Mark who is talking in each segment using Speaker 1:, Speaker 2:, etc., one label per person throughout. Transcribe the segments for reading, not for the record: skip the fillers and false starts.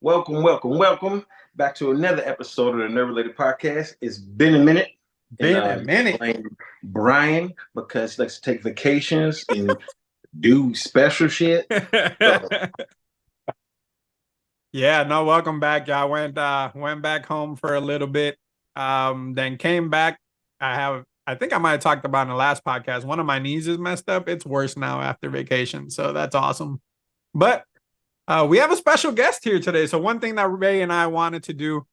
Speaker 1: Welcome back to another episode of the Nerve Related Podcast. It's been a minute, and
Speaker 2: Been a minute.
Speaker 1: blame Brian because he likes to take vacations and do special shit. So,
Speaker 2: Yeah, no, welcome back. I went back home for a little bit. Then came back. I think I might have talked about in the last podcast. One of my knees is messed up. It's worse now after vacation. So that's awesome. But we have a special guest here today. So one thing that Ray and I wanted to do,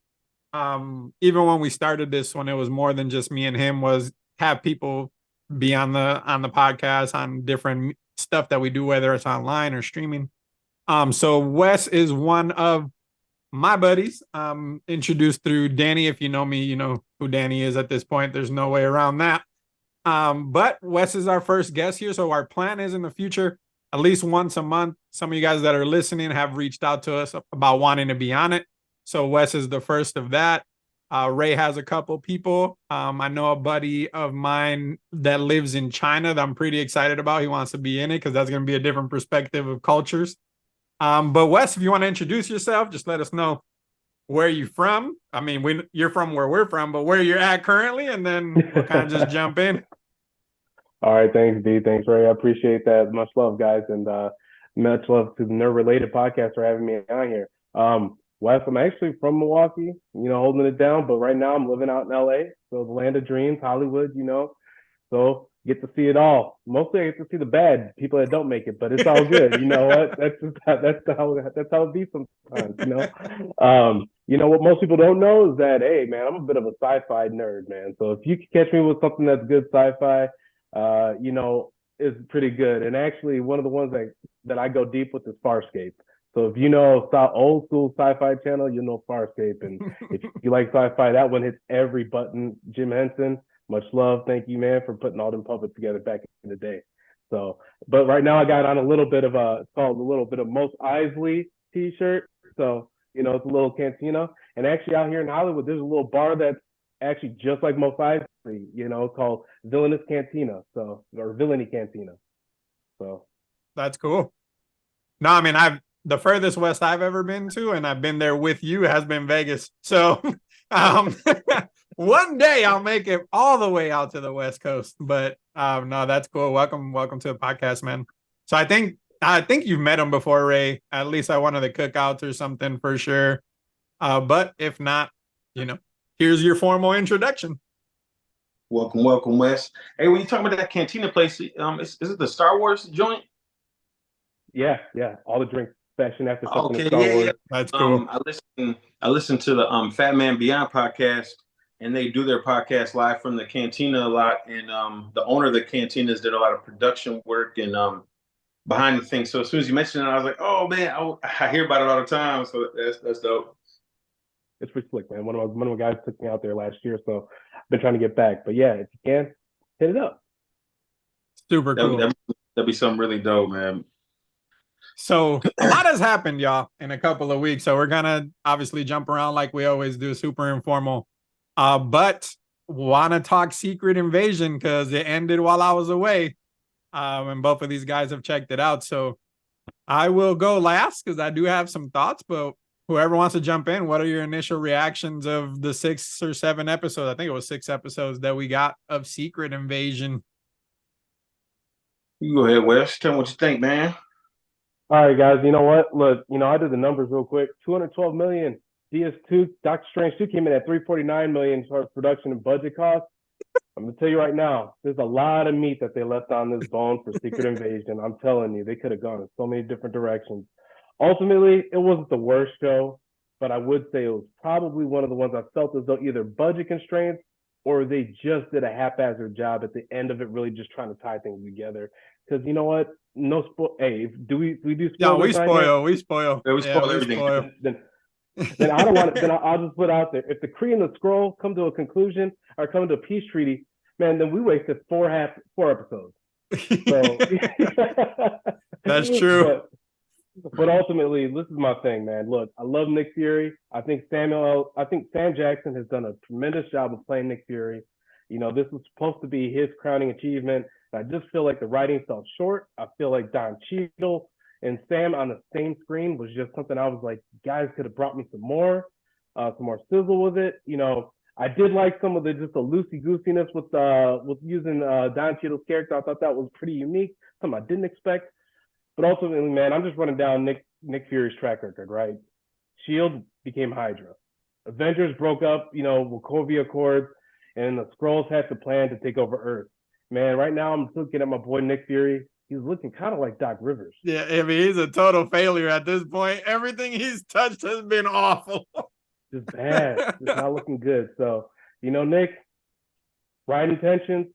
Speaker 2: even when we started this, when it was more than just me and him, was have people be on the podcast on different stuff that we do, whether it's online or streaming. So Wes is one of my buddies, introduced through Danny. If you know me, you know who Danny is at this point. There's no way around that. But Wes is our first guest here. So our plan is in the future, at least once a month. Some of you guys that are listening have reached out to us about wanting to be on it. So Wes is the first of that. Ray has a couple people. I know a buddy of mine that lives in China that I'm pretty excited about. He wants to be in it because that's going to be a different perspective of cultures. But Wes, if you want to introduce yourself, just let us know where you're from. I mean, you're from where we're from, but where you're at currently, and then we'll kind of just jump in.
Speaker 3: All right, thanks, D. Thanks, Ray. I appreciate that. Much love, guys, and much love to the Nerve Related Podcast for having me on here. Wes, I'm actually from Milwaukee, holding it down, but right now I'm living out in LA, so the land of dreams, Hollywood, so get to see it all. Mostly I get to see the bad people that don't make it, but it's all good. You know what? That's how it be sometimes. What most people don't know is that, hey, man, I'm a bit of a sci-fi nerd, man. So if you can catch me with something that's good sci-fi, is pretty good. And actually, one of the ones that I go deep with is Farscape. So if you know old school sci-fi channel, you know Farscape. And if you like sci-fi, that one hits every button. Jim Henson, much love. Thank you, man, for putting all them puppets together back in the day. So, but right now I got on a little bit of it's called a little bit of Mos Eisley t-shirt. So, it's a little cantina. And actually out here in Hollywood, there's a little bar that's actually just like Mos Eisley, called Villainous Cantina. So, or Villainy Cantina. So.
Speaker 2: That's cool. No, I mean, the furthest west I've ever been to, and I've been there with you, has been Vegas. So, one day I'll make it all the way out to the West Coast. But no, that's cool. Welcome to the podcast, man. So I think you've met him before, Ray. At least at one of the cookouts or something for sure. But if not, here's your formal introduction.
Speaker 1: welcome, Wes. Hey, when you talking about that cantina place, is it the Star Wars joint?
Speaker 3: Yeah. All the drinks fashion after something.
Speaker 1: Okay,
Speaker 3: Star Wars.
Speaker 2: Yeah. That's cool.
Speaker 1: I listen to the Fat Man Beyond podcast, and they do their podcast live from the cantina a lot. And the owner of the cantinas did a lot of production work and behind the things. So as soon as you mentioned it, I was like, oh man, I hear about it all the time. So that's dope.
Speaker 3: It's pretty slick, man. One of my guys took me out there last year, so I've been trying to get back. But yeah, if you can, hit it up.
Speaker 2: Super cool.
Speaker 1: That'd be something really dope, man.
Speaker 2: So a lot has happened, y'all, in a couple of weeks. So we're gonna obviously jump around like we always do, super informal. But want to talk Secret Invasion because it ended while I was away. And both of these guys have checked it out. So I will go last because I do have some thoughts, but whoever wants to jump in, what are your initial reactions of the 6 or 7 episodes? I think it was 6 episodes that we got of Secret Invasion.
Speaker 1: You go ahead, Wes. Tell me what you think, man.
Speaker 3: All right, guys. You know what? Look, I did the numbers real quick. 212 million. DS2, Doctor Strange 2 came in at 349 million for production and budget costs. I'm gonna tell you right now, there's a lot of meat that they left on this bone for Secret Invasion. I'm telling you, they could have gone in so many different directions. Ultimately, it wasn't the worst show, but I would say it was probably one of the ones I felt as though either budget constraints or they just did a haphazard job at the end of it, really just trying to tie things together. Because you know what? No spoil. Hey, do we do spoil?
Speaker 2: Yeah, we spoil.
Speaker 1: Yeah, we spoil everything.
Speaker 3: Then I don't want to. Then I'll just put out there. If the Kree and the Skrull come to a conclusion or come to a peace treaty, man, then we wasted 4 episodes. So
Speaker 2: that's true.
Speaker 3: But ultimately, this is my thing, man. Look, I love Nick Fury. I think Sam Jackson has done a tremendous job of playing Nick Fury. This was supposed to be his crowning achievement. I just feel like the writing fell short. I feel like Don Cheadle and Sam on the same screen was just something I was like, guys could have brought me some more sizzle with it. I did like some of the just the loosey goosiness with using Don Cheadle's character. I thought that was pretty unique, something I didn't expect. But ultimately, man, I'm just running down Nick Fury's track record, right? Shield became Hydra. Avengers broke up, Wachovia Accords, and the Skrulls had the plan to take over Earth. Man, right now I'm looking at my boy Nick Fury. He's looking kind of like Doc Rivers.
Speaker 2: Yeah, I mean, he's a total failure at this point. Everything he's touched has been awful.
Speaker 3: Just bad. It's not looking good. So, Nick, right intentions,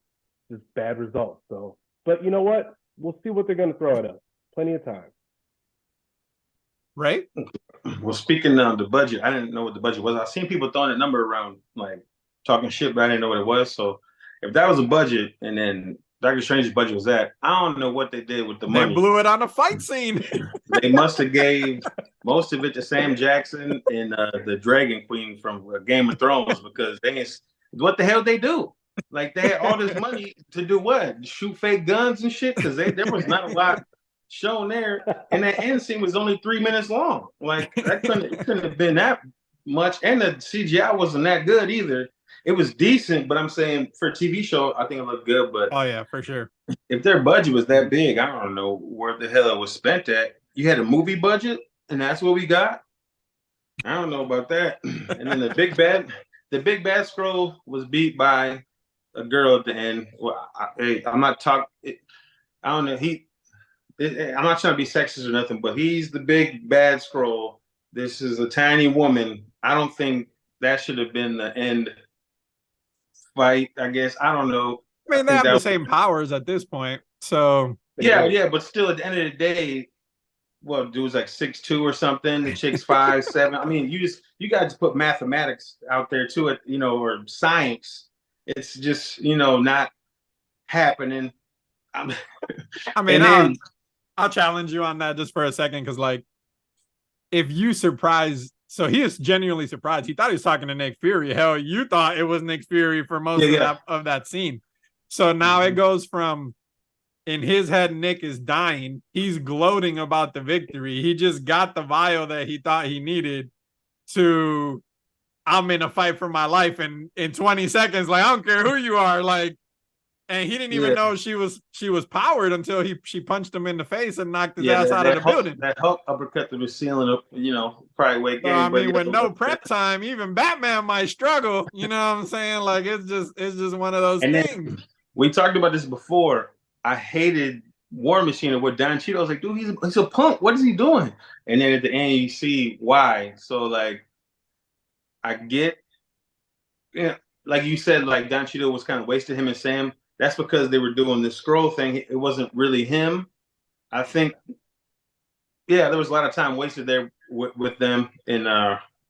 Speaker 3: just bad results. So, but you know what? We'll see what they're going to throw at us. Plenty of time.
Speaker 2: Right?
Speaker 1: Well, speaking of the budget, I didn't know what the budget was. I've seen people throwing a number around, like talking shit, but I didn't know what it was. So if that was a budget and then Doctor Strange's budget was that, I don't know what they did with the money.
Speaker 2: They blew it on a fight scene.
Speaker 1: They must have gave most of it to Sam Jackson and the Dragon Queen from Game of Thrones, because what the hell they do? Like, they had all this money to do what? Shoot fake guns and shit? Because there was not a lot shown there, and that end scene was only 3 minutes long. Like, that couldn't have been that much, and the CGI wasn't that good either. It was decent, but I'm saying for a TV show, I think it looked good. But
Speaker 2: oh yeah, for sure. If
Speaker 1: their budget was that big, I don't know where the hell it was spent at. You had a movie budget, and that's what we got. I don't know about that. And then the big bad Skrull was beat by a girl at the end. Well, I'm not talking. I don't know. I'm not trying to be sexist or nothing, but he's the big bad Skrull. This is a tiny woman. I don't think that should have been the end fight. I guess, I don't know.
Speaker 2: I mean, they have the same powers at this point, so
Speaker 1: yeah. But still, at the end of the day, well, dude's like 6'2" or something. The chick's 5'7". I mean, you guys put mathematics out there too, or science. It's just not happening.
Speaker 2: I'll challenge you on that just for a second, because like, if you surprise, so he is genuinely surprised. He thought he was talking to Nick Fury. Hell, you thought it was Nick Fury for most of that scene. So now it goes from, in his head, Nick is dying. He's gloating about the victory. He just got the vial that he thought he needed, to, I'm in a fight for my life. And in 20 seconds, like, I don't care who you are. Like, and he didn't even know she was powered until she punched him in the face and knocked his ass out of the building.
Speaker 1: That Hulk uppercut through the ceiling, probably wake
Speaker 2: everybody. I mean, with no prep time, even Batman might struggle. You know what I'm saying? Like, it's just one of those things.
Speaker 1: We talked about this before. I hated War Machine and what Don Cheadle was like, dude, he's a punk. What is he doing? And then at the end, you see why. So, like, I get, like you said, like Don Cheadle was kind of wasted, him and Sam. That's because they were doing the Skrull thing. It wasn't really him. I think, there was a lot of time wasted there with them and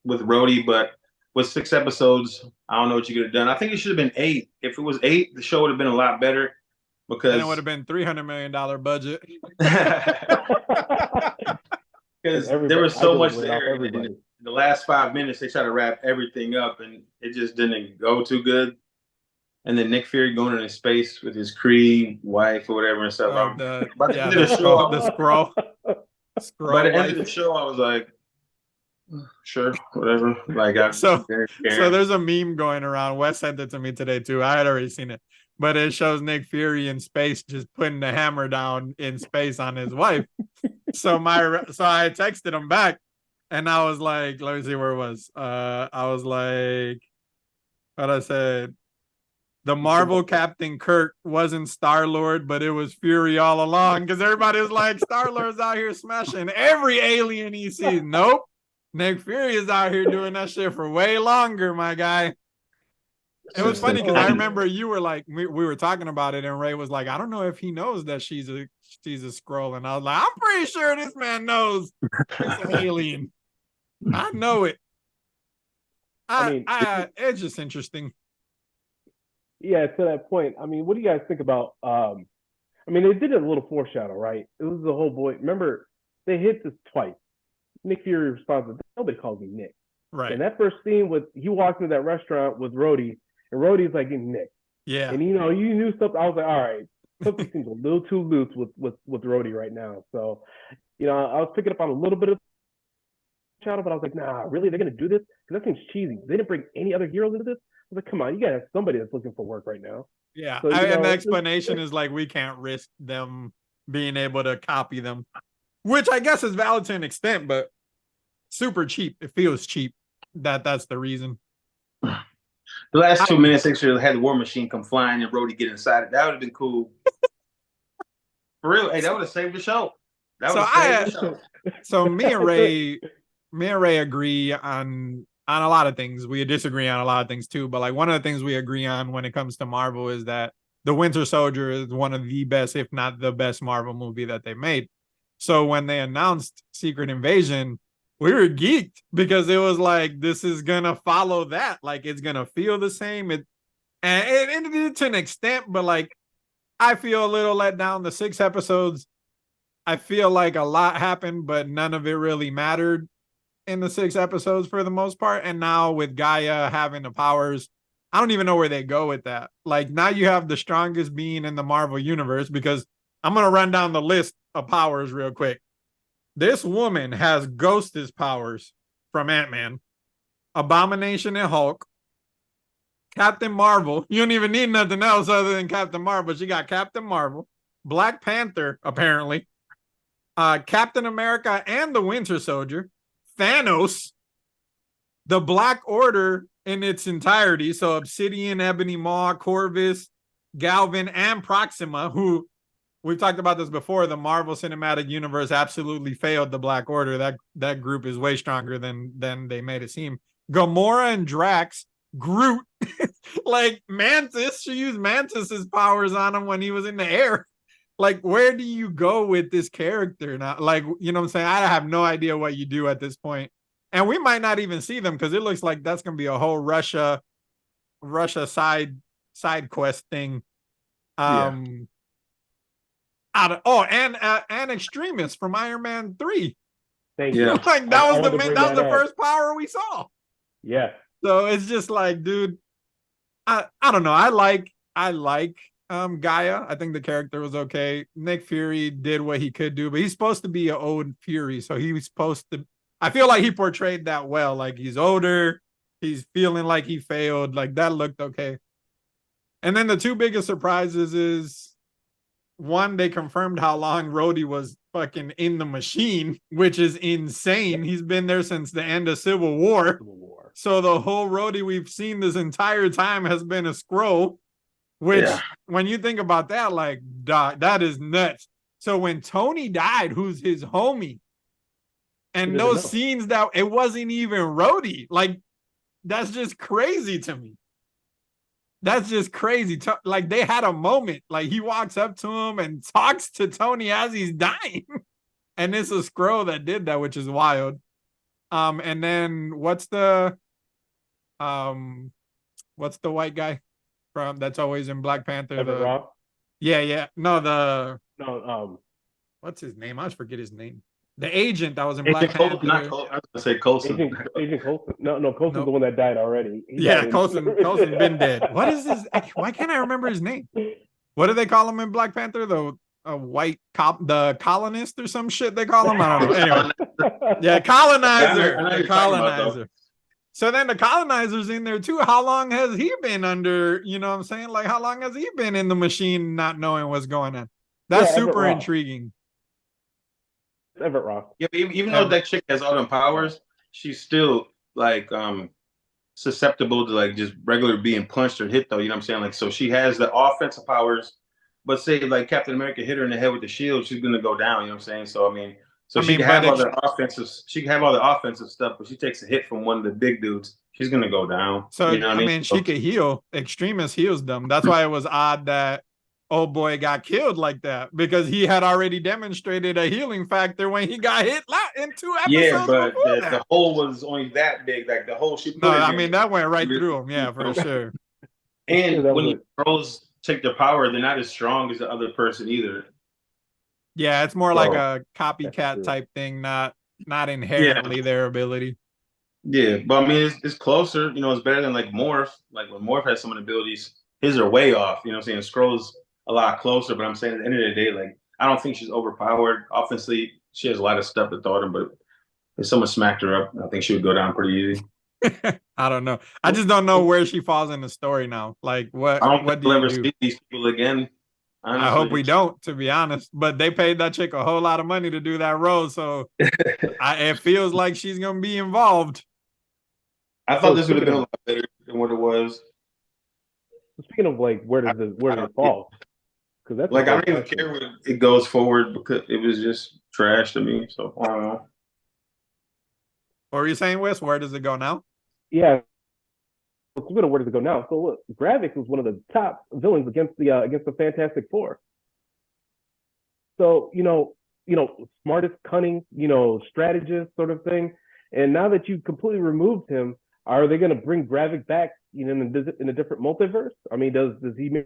Speaker 1: with Rhodey. But with 6 episodes, I don't know what you could have done. I think it should have been 8. If it was 8, the show would have been a lot better. Because
Speaker 2: it would have been $300 million budget.
Speaker 1: Because there was so much there. In the last 5 minutes, they tried to wrap everything up, and it just didn't go too good. And then Nick Fury going into space with his Kree wife or whatever and stuff.
Speaker 2: The Skrull.
Speaker 1: By the end of the show, I was like, sure, whatever. Like,
Speaker 2: so there's a meme going around. Wes sent it to me today too. I had already seen it, but it shows Nick Fury in space just putting the hammer down in space on his wife. So I texted him back, and I was like, let me see where it was. I was like, what I said. The Marvel Captain Kirk wasn't Star-Lord, but it was Fury all along, because everybody was like, Star-Lord's out here smashing every alien he sees. Nope. Nick Fury is out here doing that shit for way longer, my guy. It was funny because I remember you were like, we were talking about it, and Ray was like, I don't know if he knows that she's a Skrull. And I was like, I'm pretty sure this man knows it's an alien. I know it. It's just interesting.
Speaker 3: Yeah, to that point, I mean, what do you guys think about? I mean, they did a little foreshadow, right? It was the whole boy. Remember, they hit this twice. Nick Fury responds, nobody calls me Nick.
Speaker 2: Right.
Speaker 3: And that first scene he walked into that restaurant with Rhodey, and Rhodey's like, Nick.
Speaker 2: Yeah.
Speaker 3: And you knew something. I was like, all right, something seems a little too loose with Rhodey right now. So I was picking up on a little bit of the channel, but I was like, nah, really, they're gonna do this? Because that seems cheesy. They didn't bring any other heroes into this. I was like, come on, you gotta have somebody that's looking for work right now.
Speaker 2: Yeah,
Speaker 3: So
Speaker 2: and the explanation is like we can't risk them being able to copy them, which I guess is valid to an extent, but super cheap. It feels cheap. That's the reason.
Speaker 1: The last 2 minutes, they should have had the War Machine come flying and Rhodey get inside it. That would have been cool. For real, hey, that would have saved the show.
Speaker 2: So me and Ray agree on a lot of things. We disagree on a lot of things too, but like one of the things we agree on when it comes to Marvel is that The Winter Soldier is one of the best, if not the best, Marvel movie that they made. So when they announced Secret Invasion, we were geeked because it was like, this is gonna follow that. Like it's gonna feel the same. And it did to an extent, but like I feel a little let down. The 6 episodes, I feel like a lot happened, but none of it really mattered in the 6 episodes for the most part. And now with Gaia having the powers, I don't even know where they go with that. Like now you have the strongest being in the Marvel universe, because I'm going to run down the list of powers real quick. This woman has Ghost's powers from Ant-Man, Abomination and Hulk, Captain Marvel. You don't even need nothing else other than Captain Marvel. She got Captain Marvel, Black Panther, apparently, Captain America and the Winter Soldier, Thanos, the Black Order in its entirety. So Obsidian, Ebony Maw, Corvus, Galvin, and Proxima, who we've talked about this before. The Marvel Cinematic Universe absolutely failed the Black Order. That group is way stronger than they made it seem. Gamora and Drax, Groot, like Mantis. She used Mantis's powers on him when he was in the air. Like, where do you go with this character now? Like, you know what I'm saying? I have no idea what you do at this point. And we might not even see them because it looks like that's going to be a whole Russia side quest thing. And Extremis from Iron Man 3.
Speaker 3: Thank you.
Speaker 2: Like that was the first power we saw.
Speaker 3: Yeah.
Speaker 2: So it's just like, dude, I don't know. I like Gaia. I think the character was okay. Nick Fury did what he could do, but he's supposed to be an old Fury, so he was supposed to. I feel like he portrayed that well. Like he's older, he's feeling like he failed. Like that looked okay. And then the 2 biggest surprises is, one, they confirmed how long Rhodey was fucking in the machine, which is insane. He's been there since the end of Civil War. So the whole Rhodey we've seen this entire time has been a Skrull. Which, when you think about that, like, that is nuts. So when Tony died, who's his homie, and those scenes that it wasn't even Rhodey, like, that's just crazy to me. That's just crazy. Like, they had a moment. Like, he walks up to him and talks to Tony as he's dying. And it's a Skrull that did that, which is wild. And then what's the white guy from that's always in Black Panther? What's his name? I always forget his name. The agent that was in Black Panther.
Speaker 1: I was gonna say Coulson.
Speaker 3: Agent Coulson. No, Coulson's the one that died already.
Speaker 2: Coulson's been dead. What is his? Why can't I remember his name? What do they call him in Black Panther? The white cop, the colonist or some shit they call him. I don't know. Anyway, yeah, colonizer. The colonizer. So then the colonizer's in there too. How long has he been under, you know what I'm saying? Like, how long has he been in the machine not knowing what's going on? That's super intriguing.
Speaker 3: Everett Ross.
Speaker 1: Yeah, even though that chick has all them powers, she's still like susceptible to like just regular being punched or hit though, you know what I'm saying? Like, so she has the offensive powers, but say like Captain America hit her in the head with the shield, she's gonna go down, you know what I'm saying? So she can have all the offensive stuff, but she takes a hit from one of the big dudes, she's gonna go down.
Speaker 2: So you know what I mean? She could heal. Extremis heals them. That's why it was odd that old boy got killed like that, because he had already demonstrated a healing factor when he got hit in 2 episodes.
Speaker 1: Yeah, but the hole was only that big. Like the hole she put
Speaker 2: that went right through him. Yeah, for sure.
Speaker 1: And when Skrulls take their power, they're not as strong as the other person either.
Speaker 2: Yeah, it's more like a copycat type thing, not inherently their ability.
Speaker 1: Yeah, but I mean, it's closer. You know, it's better than like Morph. Like when Morph has some of the abilities, his are way off. You know what I'm saying? Skrulls a lot closer, but I'm saying at the end of the day, like, I don't think she's overpowered. Obviously, she has a lot of stuff to throw at him, but if someone smacked her up, I think she would go down pretty easy.
Speaker 2: I don't know. I just don't know where she falls in the story now. Like,
Speaker 1: I don't
Speaker 2: what
Speaker 1: think
Speaker 2: do
Speaker 1: we'll
Speaker 2: you
Speaker 1: ever
Speaker 2: do?
Speaker 1: see these people again.
Speaker 2: I hope
Speaker 1: Honestly,
Speaker 2: we don't, to be honest. But they paid that chick a whole lot of money to do that role, so it feels like she's gonna be involved.
Speaker 1: I thought this would have
Speaker 3: speaking
Speaker 1: been a
Speaker 3: of
Speaker 1: lot better than what it was.
Speaker 3: speaking of like where does it fall? Because that's a
Speaker 1: Like I
Speaker 3: great
Speaker 1: don't even
Speaker 3: question.
Speaker 1: care when it goes forward because it was just trash to me. So I don't know.
Speaker 2: What were you saying, Wes? Where does it go now?
Speaker 3: Yeah. Speaking of where does it go now? So look, Gravik was one of the top villains against the Fantastic Four. So smartest, cunning, strategist sort of thing. And now that you completely removed him, are they going to bring Gravik back? In a different multiverse? I mean, does he make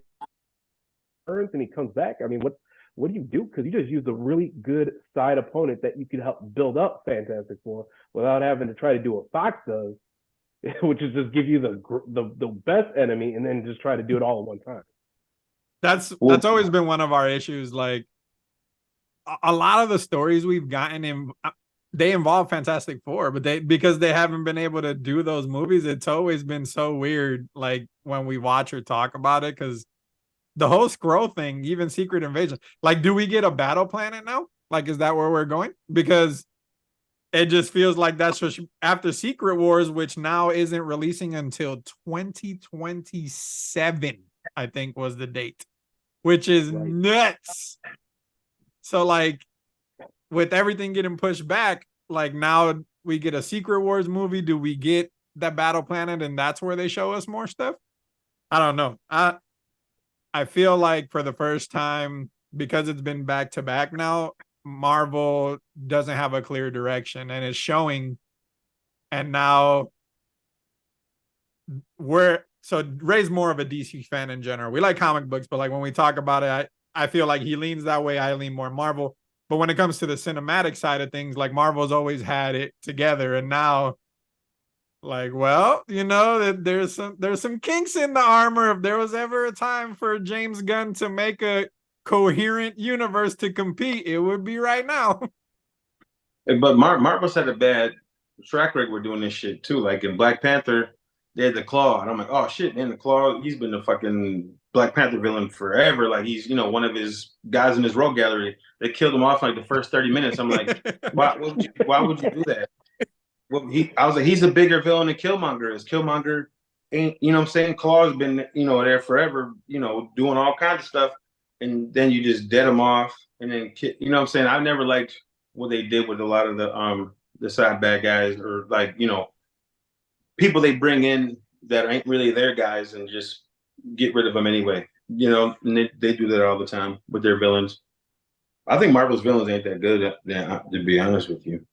Speaker 3: turns and he comes back? I mean, what do you do? Because you just used a really good side opponent that you could help build up Fantastic Four without having to try to do what Fox does, which is just give you the best enemy and then just try to do it all at one time.
Speaker 2: That's always been one of our issues. Like a lot of the stories we've gotten in, they involve Fantastic Four, but because they haven't been able to do those movies, it's always been so weird. Like when we watch or talk about it, because the whole scroll thing, even Secret Invasion, like, do we get a battle planet now? Like, is that where we're going? Because it just feels like that's what after Secret Wars, which now isn't releasing until 2027, I think was the date, which is
Speaker 3: Right.
Speaker 2: nuts. So like with everything getting pushed back, like now we get a Secret Wars movie. Do we get that battle planet and that's where they show us more stuff? I don't know. I feel like for the first time, because it's been back to back now, Marvel doesn't have a clear direction and it's showing. And now Ray's more of a DC fan in general. We like comic books, but like when we talk about it, I feel like he leans that way. I lean more Marvel. But when it comes to the cinematic side of things, like Marvel's always had it together. And now, like, well, that there's some kinks in the armor. If there was ever a time for James Gunn to make a coherent universe to compete, it would be right now.
Speaker 1: But Marvel's had a bad track record doing this shit too. Like in Black Panther, they had the Claw, and I'm like, oh shit, man, the Claw, he's been the fucking Black Panther villain forever. Like he's one of his guys in his rogue gallery. They killed him off like the first 30 minutes. I'm like, why would you do that? Well, I was like, he's a bigger villain than Killmonger is. Killmonger ain't, what I'm saying? Claw's been, there forever, doing all kinds of stuff, and then you just dead him off, and then, what I'm saying? I never liked what they did with a lot of the side bad guys, or like, people they bring in that ain't really their guys, and just get rid of them anyway. And they do that all the time with their villains. I think Marvel's villains ain't that good, to be honest with you.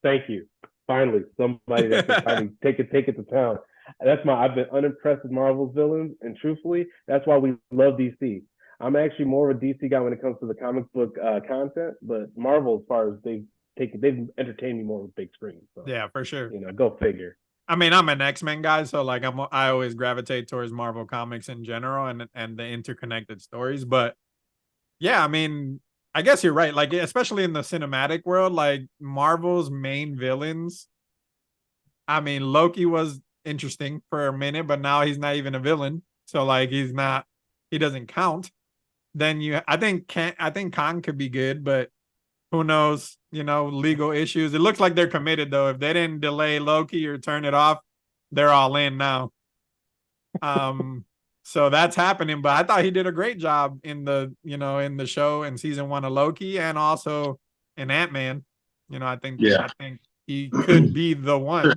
Speaker 3: Thank you. Finally, somebody that can finally take it to town. I've been unimpressed with Marvel's villains, and truthfully, that's why we love DC. I'm actually more of a DC guy when it comes to the comic book content, but Marvel, as far as they've entertained me more with big screens. So,
Speaker 2: yeah, for sure.
Speaker 3: Go figure.
Speaker 2: I mean, I'm an X-Men guy, so like I always gravitate towards Marvel comics in general and the interconnected stories. But yeah, I mean, I guess you're right. Like, especially in the cinematic world, like Marvel's main villains. I mean, Loki was interesting for a minute, but now he's not even a villain. So like he doesn't count. Then I think Kang could be good, but who knows, legal issues. It looks like they're committed though. If they didn't delay Loki or turn it off, they're all in now. So that's happening, but I thought he did a great job in the show in season 1 of Loki, and also in Ant-Man. I think he could be the one.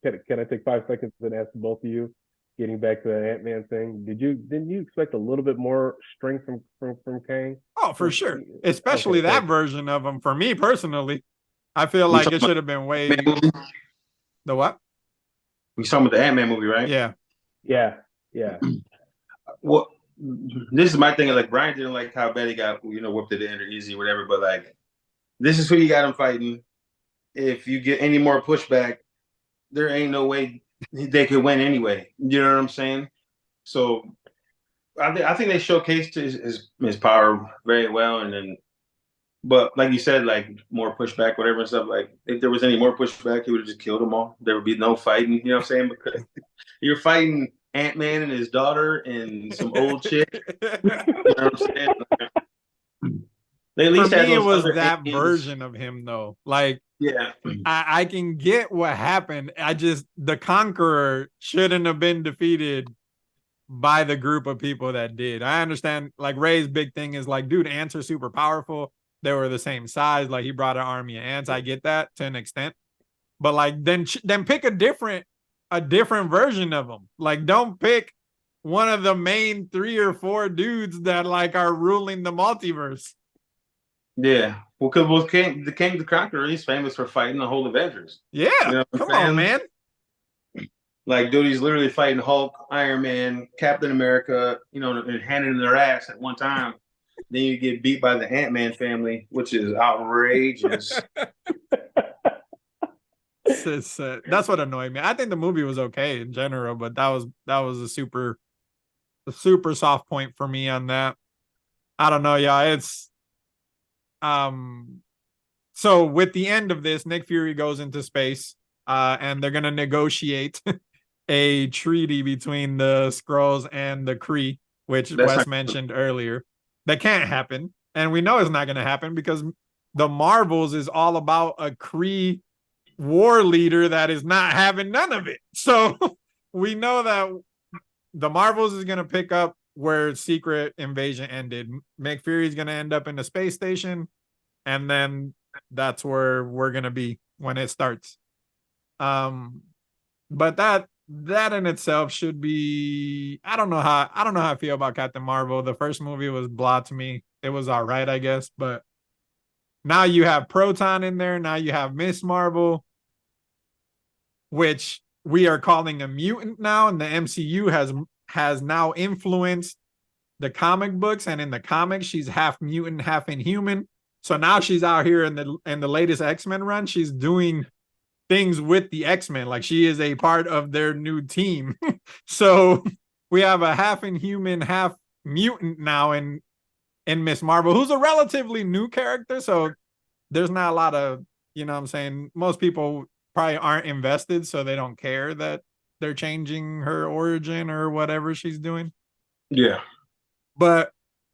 Speaker 3: Can I take 5 seconds and ask both of you, getting back to the Ant-Man thing? Didn't you expect a little bit more strength from Kang?
Speaker 2: Oh, for sure. Especially that version of him. For me personally, I feel like it should have been way. The what?
Speaker 1: We saw him with the Ant-Man movie, right?
Speaker 3: Yeah.
Speaker 1: Well, this is my thing. Like Brian didn't like how bad he got, whooped at the end or easy, or whatever. But like, this is who you got him fighting. If you get any more pushback, there ain't no way they could win anyway. You know what I'm saying? So I think they showcased his power very well, and then But like you said, like more pushback, whatever and stuff. Like if there was any more pushback, he would have just killed them all. There would be no fighting. You know what I'm saying? Because you're fighting Ant-Man and his daughter and some old chick. You know what I'm saying? They at
Speaker 2: For
Speaker 1: least had
Speaker 2: me, it
Speaker 1: those
Speaker 2: was
Speaker 1: other
Speaker 2: that
Speaker 1: Ant-Mans.
Speaker 2: version of him, though. Like,
Speaker 1: Yeah.
Speaker 2: I can get what happened. The Conqueror shouldn't have been defeated by the group of people that did. I understand, like, Ray's big thing is like, dude, ants are super powerful. They were the same size. Like, he brought an army of ants. I get that to an extent. But like, then pick a different version of them. Like, don't pick one of the main 3 or 4 dudes that like are ruling the multiverse.
Speaker 1: Yeah. Well, because the King the Conqueror, he's famous for fighting the whole Avengers.
Speaker 2: Yeah.
Speaker 1: You know what I'm
Speaker 2: Come on,
Speaker 1: saying?
Speaker 2: man.
Speaker 1: Like, dude, he's literally fighting Hulk, Iron Man, Captain America, you know, and handing their ass at one time. Then you get beat by the Ant-Man family, which is outrageous.
Speaker 2: That's what annoyed me. I think the movie was okay in general, but that was a super soft point for me on that. I don't know, yeah. It's so with the end of this, Nick Fury goes into space, and they're gonna negotiate a treaty between the Skrulls and the Kree, which Wes mentioned earlier. That can't happen, and we know it's not gonna happen because the Marvels is all about a Kree war leader that is not having none of it. So we know that the Marvels is going to pick up where Secret Invasion ended. Nick Fury is going to end up in the space station, and then that's where we're going to be when it starts. But that in itself should be, I don't know how I feel about Captain Marvel. The first movie was blah to me. It was all right, I guess, but now you have Proton in there. Now you have Miss Marvel, which we are calling a mutant now, and the MCU has now influenced the comic books. And in the comics, she's half mutant, half inhuman. So now she's out here in the latest X-Men run. She's doing things with the X-Men, like she is a part of their new team. So we have a half inhuman, half mutant now in Miss Marvel, who's a relatively new character. So there's not a lot of, you know what I'm saying? Most people probably aren't invested, so they don't care that they're changing her origin or whatever she's doing.
Speaker 1: Yeah.
Speaker 2: But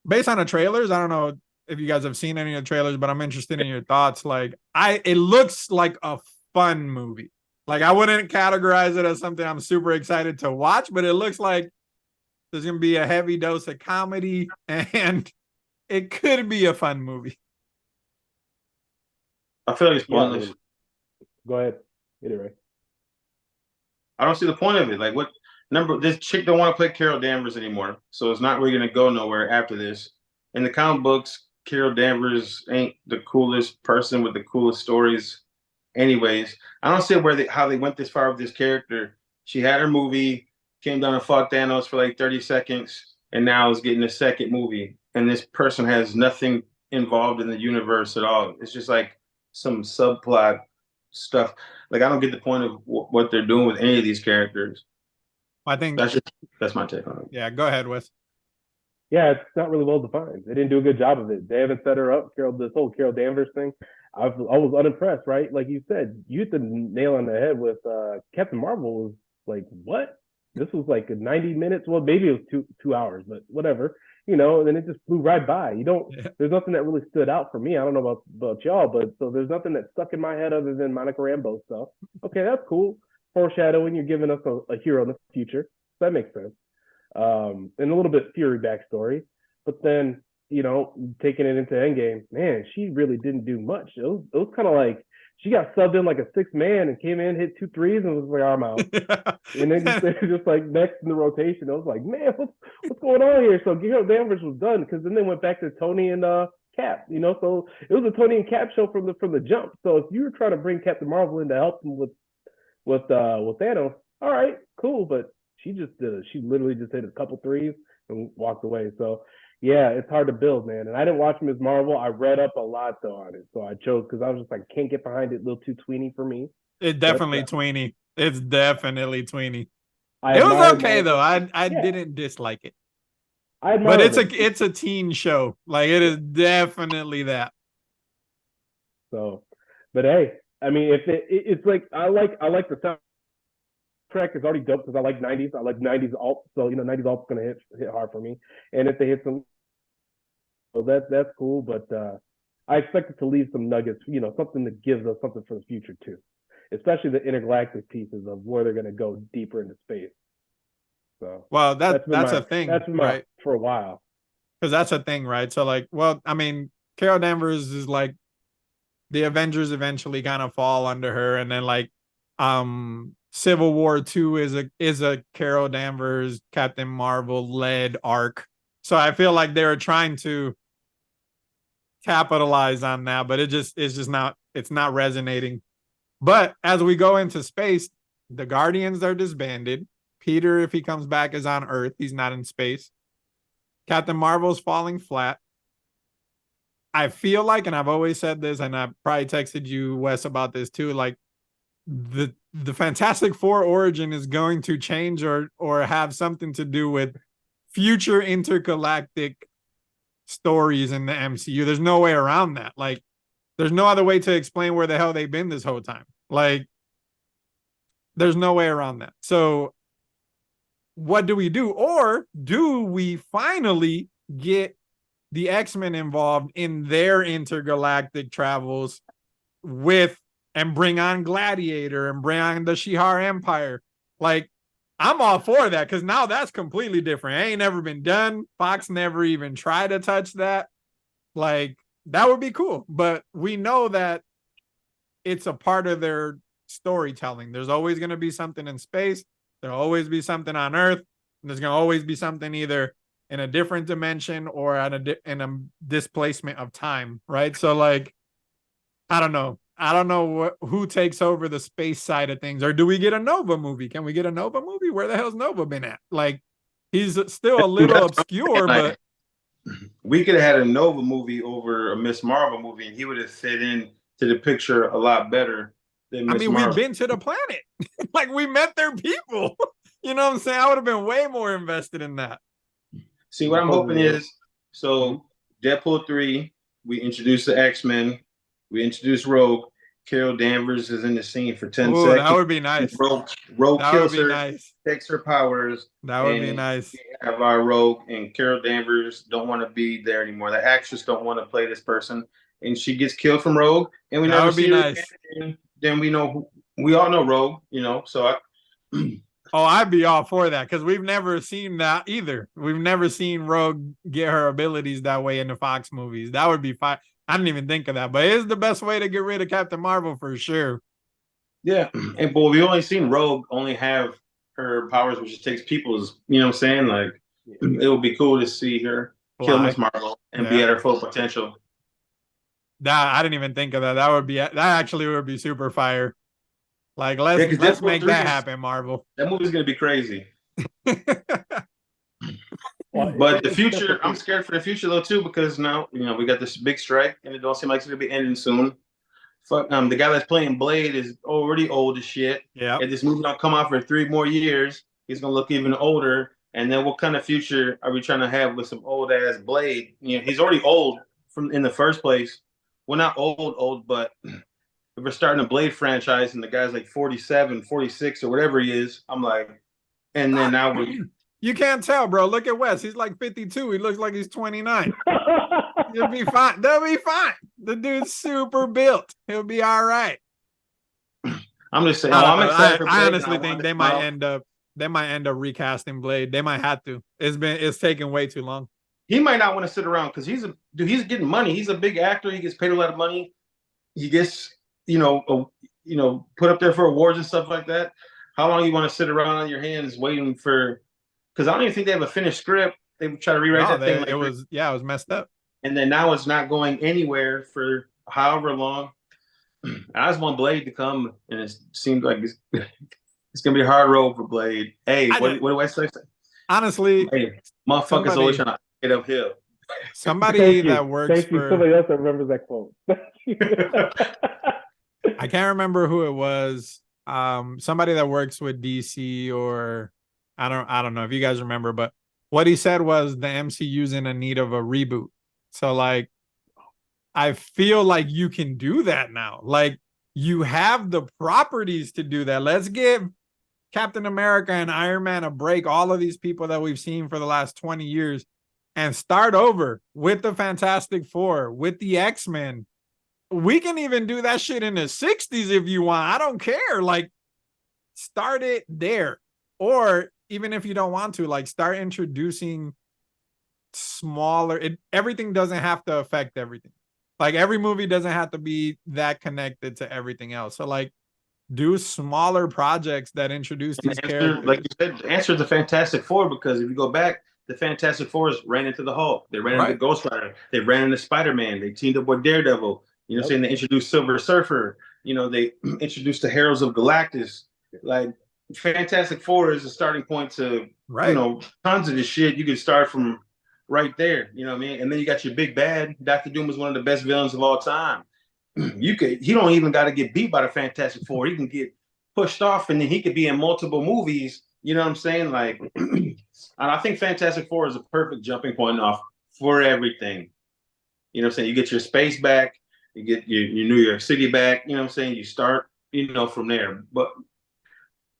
Speaker 2: based on the trailers, I don't know if you guys have seen any of the trailers, but I'm interested in your thoughts. Like, it looks like a fun movie. Like, I wouldn't categorize it as something I'm super excited to watch, but it looks like there's going to be a heavy dose of comedy, and it could be a fun movie.
Speaker 1: I feel like it's pointless.
Speaker 3: Yeah, go ahead. Anyway,
Speaker 1: I don't see the point of it. Like, this chick don't want to play Carol Danvers anymore, so it's not really gonna go nowhere after this. In the comic books, Carol Danvers ain't the coolest person with the coolest stories. Anyways, I don't see how they went this far with this character. She had her movie, came down and fought Thanos for like 30 seconds, and now is getting a second movie. And this person has nothing involved in the universe at all. It's just like some subplot stuff. Like, I don't get the point of what they're doing with any of these characters.
Speaker 2: I think
Speaker 1: that's my take on it.
Speaker 2: Yeah, go ahead, Wes.
Speaker 3: Yeah, it's not really well defined. They didn't do a good job of it. They haven't set her up. This whole Carol Danvers thing, I was unimpressed, right? Like you said, you hit the nail on the head with Captain Marvel. Was like, what? This was like 90 minutes. Well, maybe it was 2 hours, but whatever. You know, and then it just flew right by. There's nothing that really stood out for me. I don't know about y'all, but so there's nothing that stuck in my head other than Monica Rambeau stuff. Okay, that's cool. Foreshadowing, you're giving us a hero in the future. That makes sense. And a little bit Fury backstory. But then, you know, taking it into Endgame, man, she really didn't do much. It was kind of like she got subbed in like a 6th man and came in, hit 2 threes, and was like, I'm out. And then just like next in the rotation, I was like, man, what's going on here? So Carol Danvers was done because then they went back to Tony and Cap, you know. So it was a Tony and Cap show from the jump. So if you were trying to bring Captain Marvel in to help him with Thanos, all right, cool. But she literally just hit a couple threes and walked away. So yeah, it's hard to build, man. And I didn't watch Ms. Marvel. I read up a lot though on it, so I chose because I was just like, can't get behind it. A little too tweeny for me.
Speaker 2: It's definitely tweeny. It's definitely tweeny. It was okay though. I didn't dislike it. But it's a teen show. Like, it is definitely that.
Speaker 3: So, but hey, I mean, if it's like I like the soundtrack is already dope because I like '90s. I like '90s alt, so '90s alt's gonna hit hard for me. And if they hit some, so that's cool. But I expect it to leave some nuggets, something that gives us something for the future too, especially the intergalactic pieces of where they're gonna go deeper into space. So
Speaker 2: Well, that's a thing,
Speaker 3: that's been
Speaker 2: right?
Speaker 3: for a while.
Speaker 2: Because that's a thing, right? So like, well, I mean, Carol Danvers is like the Avengers eventually kind of fall under her, and then like Civil War 2 is a Carol Danvers Captain Marvel led arc. So I feel like they were trying to capitalize on that, but it's just not, it's not resonating. But as we go into space, the Guardians are disbanded. Peter, if he comes back, is on Earth. He's not in space. Captain Marvel's falling flat. I feel like, and I've always said this, and I probably texted you, Wes, about this too, like the Fantastic Four origin is going to change or have something to do with future intergalactic stories in the MCU. There's no way around that. Like, there's no other way to explain where the hell they've been this whole time. Like, there's no way around that. So what do we do? Or do we finally get the X-Men involved in their intergalactic travels and bring on Gladiator and bring on the Shi'ar Empire? Like, I'm all for that, because now that's completely different. It ain't never been done. Fox never even tried to touch that. Like, that would be cool. But we know that it's a part of their storytelling. There's always going to be something in space. There'll always be something on Earth. And there's going to always be something either in a different dimension or in a displacement of time, right? So, like, I don't know. I don't know who takes over the space side of things. Or do we get a Nova movie? Can we get a Nova movie? Where the hell's Nova been at? Like, he's still a little obscure, but
Speaker 1: we could have had a Nova movie over a Miss Marvel movie, and he would have fit in to the picture a lot better than Miss Marvel.
Speaker 2: We've been to the planet. Like, we met their people. You know what I'm saying? I would have been way more invested in that.
Speaker 1: See, what I'm hoping is, so Deadpool 3, we introduce the X-Men, we introduce Rogue. Carol Danvers is in the scene for 10 seconds.
Speaker 2: That would be nice.
Speaker 1: Rogue kills her,
Speaker 2: nice.
Speaker 1: takes her powers.
Speaker 2: That would be nice.
Speaker 1: We have our Rogue, and Carol Danvers don't want to be there anymore. The actress don't want to play this person, and she gets killed from Rogue, and we never see her again. And then we all know Rogue, so
Speaker 2: Oh, I'd be all for that, because we've never seen that either. We've never seen Rogue get her abilities that way in the Fox movies. That would be fine. I didn't even think of that, but it's the best way to get rid of Captain Marvel for sure.
Speaker 1: Yeah, and but we only seen Rogue only have her powers, which just takes people's. You know what I'm saying? Like, it would be cool to see her kill Miss Marvel and be at her full potential.
Speaker 2: That I didn't even think of that. That actually would be super fire. Like, let's make that happen, Marvel.
Speaker 1: That movie's gonna be crazy. But the future, I'm scared for the future though too, because now we got this big strike, and it don't seem like it's gonna be ending soon. Fuck, the guy that's playing Blade is already old as shit.
Speaker 2: Yeah.
Speaker 1: If this movie don't come out for 3 more years, he's gonna look even older. And then what kind of future are we trying to have with some old ass Blade? He's already old in the first place. Well, not old, but if we're starting a Blade franchise and the guy's like 47, 46 or whatever he is, I'm like, and then now
Speaker 2: you can't tell, bro. Look at Wes. He's like 52. He looks like he's 29. You'll be fine. They'll be fine. The dude's super built. He'll be all right.
Speaker 1: I'm just saying.
Speaker 2: I honestly think they might end up recasting Blade. They might have to. It's taking way too long.
Speaker 1: He might not want to sit around because he's getting money. He's a big actor. He gets paid a lot of money. He gets put up there for awards and stuff like that. How long you want to sit around on your hands waiting for? Because I don't even think they have a finished script. They try to rewrite that thing.
Speaker 2: It was messed up. And
Speaker 1: then now it's not going anywhere for however long. I just want Blade to come, and it seems like it's gonna be a hard road for Blade. Hey, what do I say?
Speaker 2: Honestly,
Speaker 1: hey, motherfuckers always trying to get uphill.
Speaker 2: Somebody that works for
Speaker 3: somebody else that remembers that quote.
Speaker 2: I can't remember who it was. Somebody that works with DC, or I don't know if you guys remember, but what he said was the MCU's in a need of a reboot. So, like, I feel like you can do that now. Like you have the properties to do that. Let's give Captain America and Iron Man a break, all of these people that we've seen for the last 20 years, and start over with the Fantastic Four, with the X-Men. We can even do that shit in the 60s if you want. I don't care. Like, start it there. Or even if you don't want to, like, start introducing smaller. Everything doesn't have to affect everything. Like, every movie doesn't have to be that connected to everything else. So, like, do smaller projects that introduce these characters.
Speaker 1: Like you said, the answer is the Fantastic Four, because if you go back, the Fantastic Fours ran into the Hulk. They ran into Ghost Rider. They ran into Spider-Man. They teamed up with Daredevil. You know what I'm saying? They introduced Silver Surfer. You know, they introduced the Heralds of Galactus. Like, Fantastic Four is a starting point to, you know, tons of this shit. You can start from right there. You know what I mean? And then you got your big bad. Dr. Doom is one of the best villains of all time. He don't even got to get beat by the Fantastic Four. He can get pushed off, and then he could be in multiple movies. You know what I'm saying? Like, and I think Fantastic Four is a perfect jumping point off for everything. You know what I'm saying? You get your space back, you get your New York City back. You know what I'm saying? You start, you know, from there. But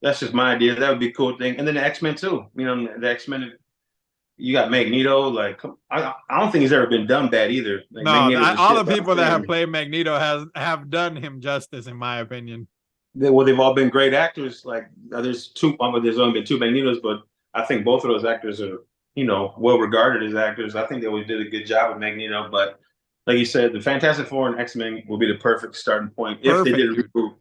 Speaker 1: that's just my idea. That would be a cool thing. And then the X-Men too. You know, the X-Men. You got Magneto. Like, I don't think he's ever been done bad either. Like,
Speaker 2: no, all the people that have played Magneto have done him justice, in my opinion.
Speaker 1: Well, they've all been great actors. Like, there's there's only been two Magnetos, but I think both of those actors are, you know, well regarded as actors. I think they always did a good job with Magneto. But like you said, the Fantastic Four and X-Men will be the perfect starting point if they did a reboot.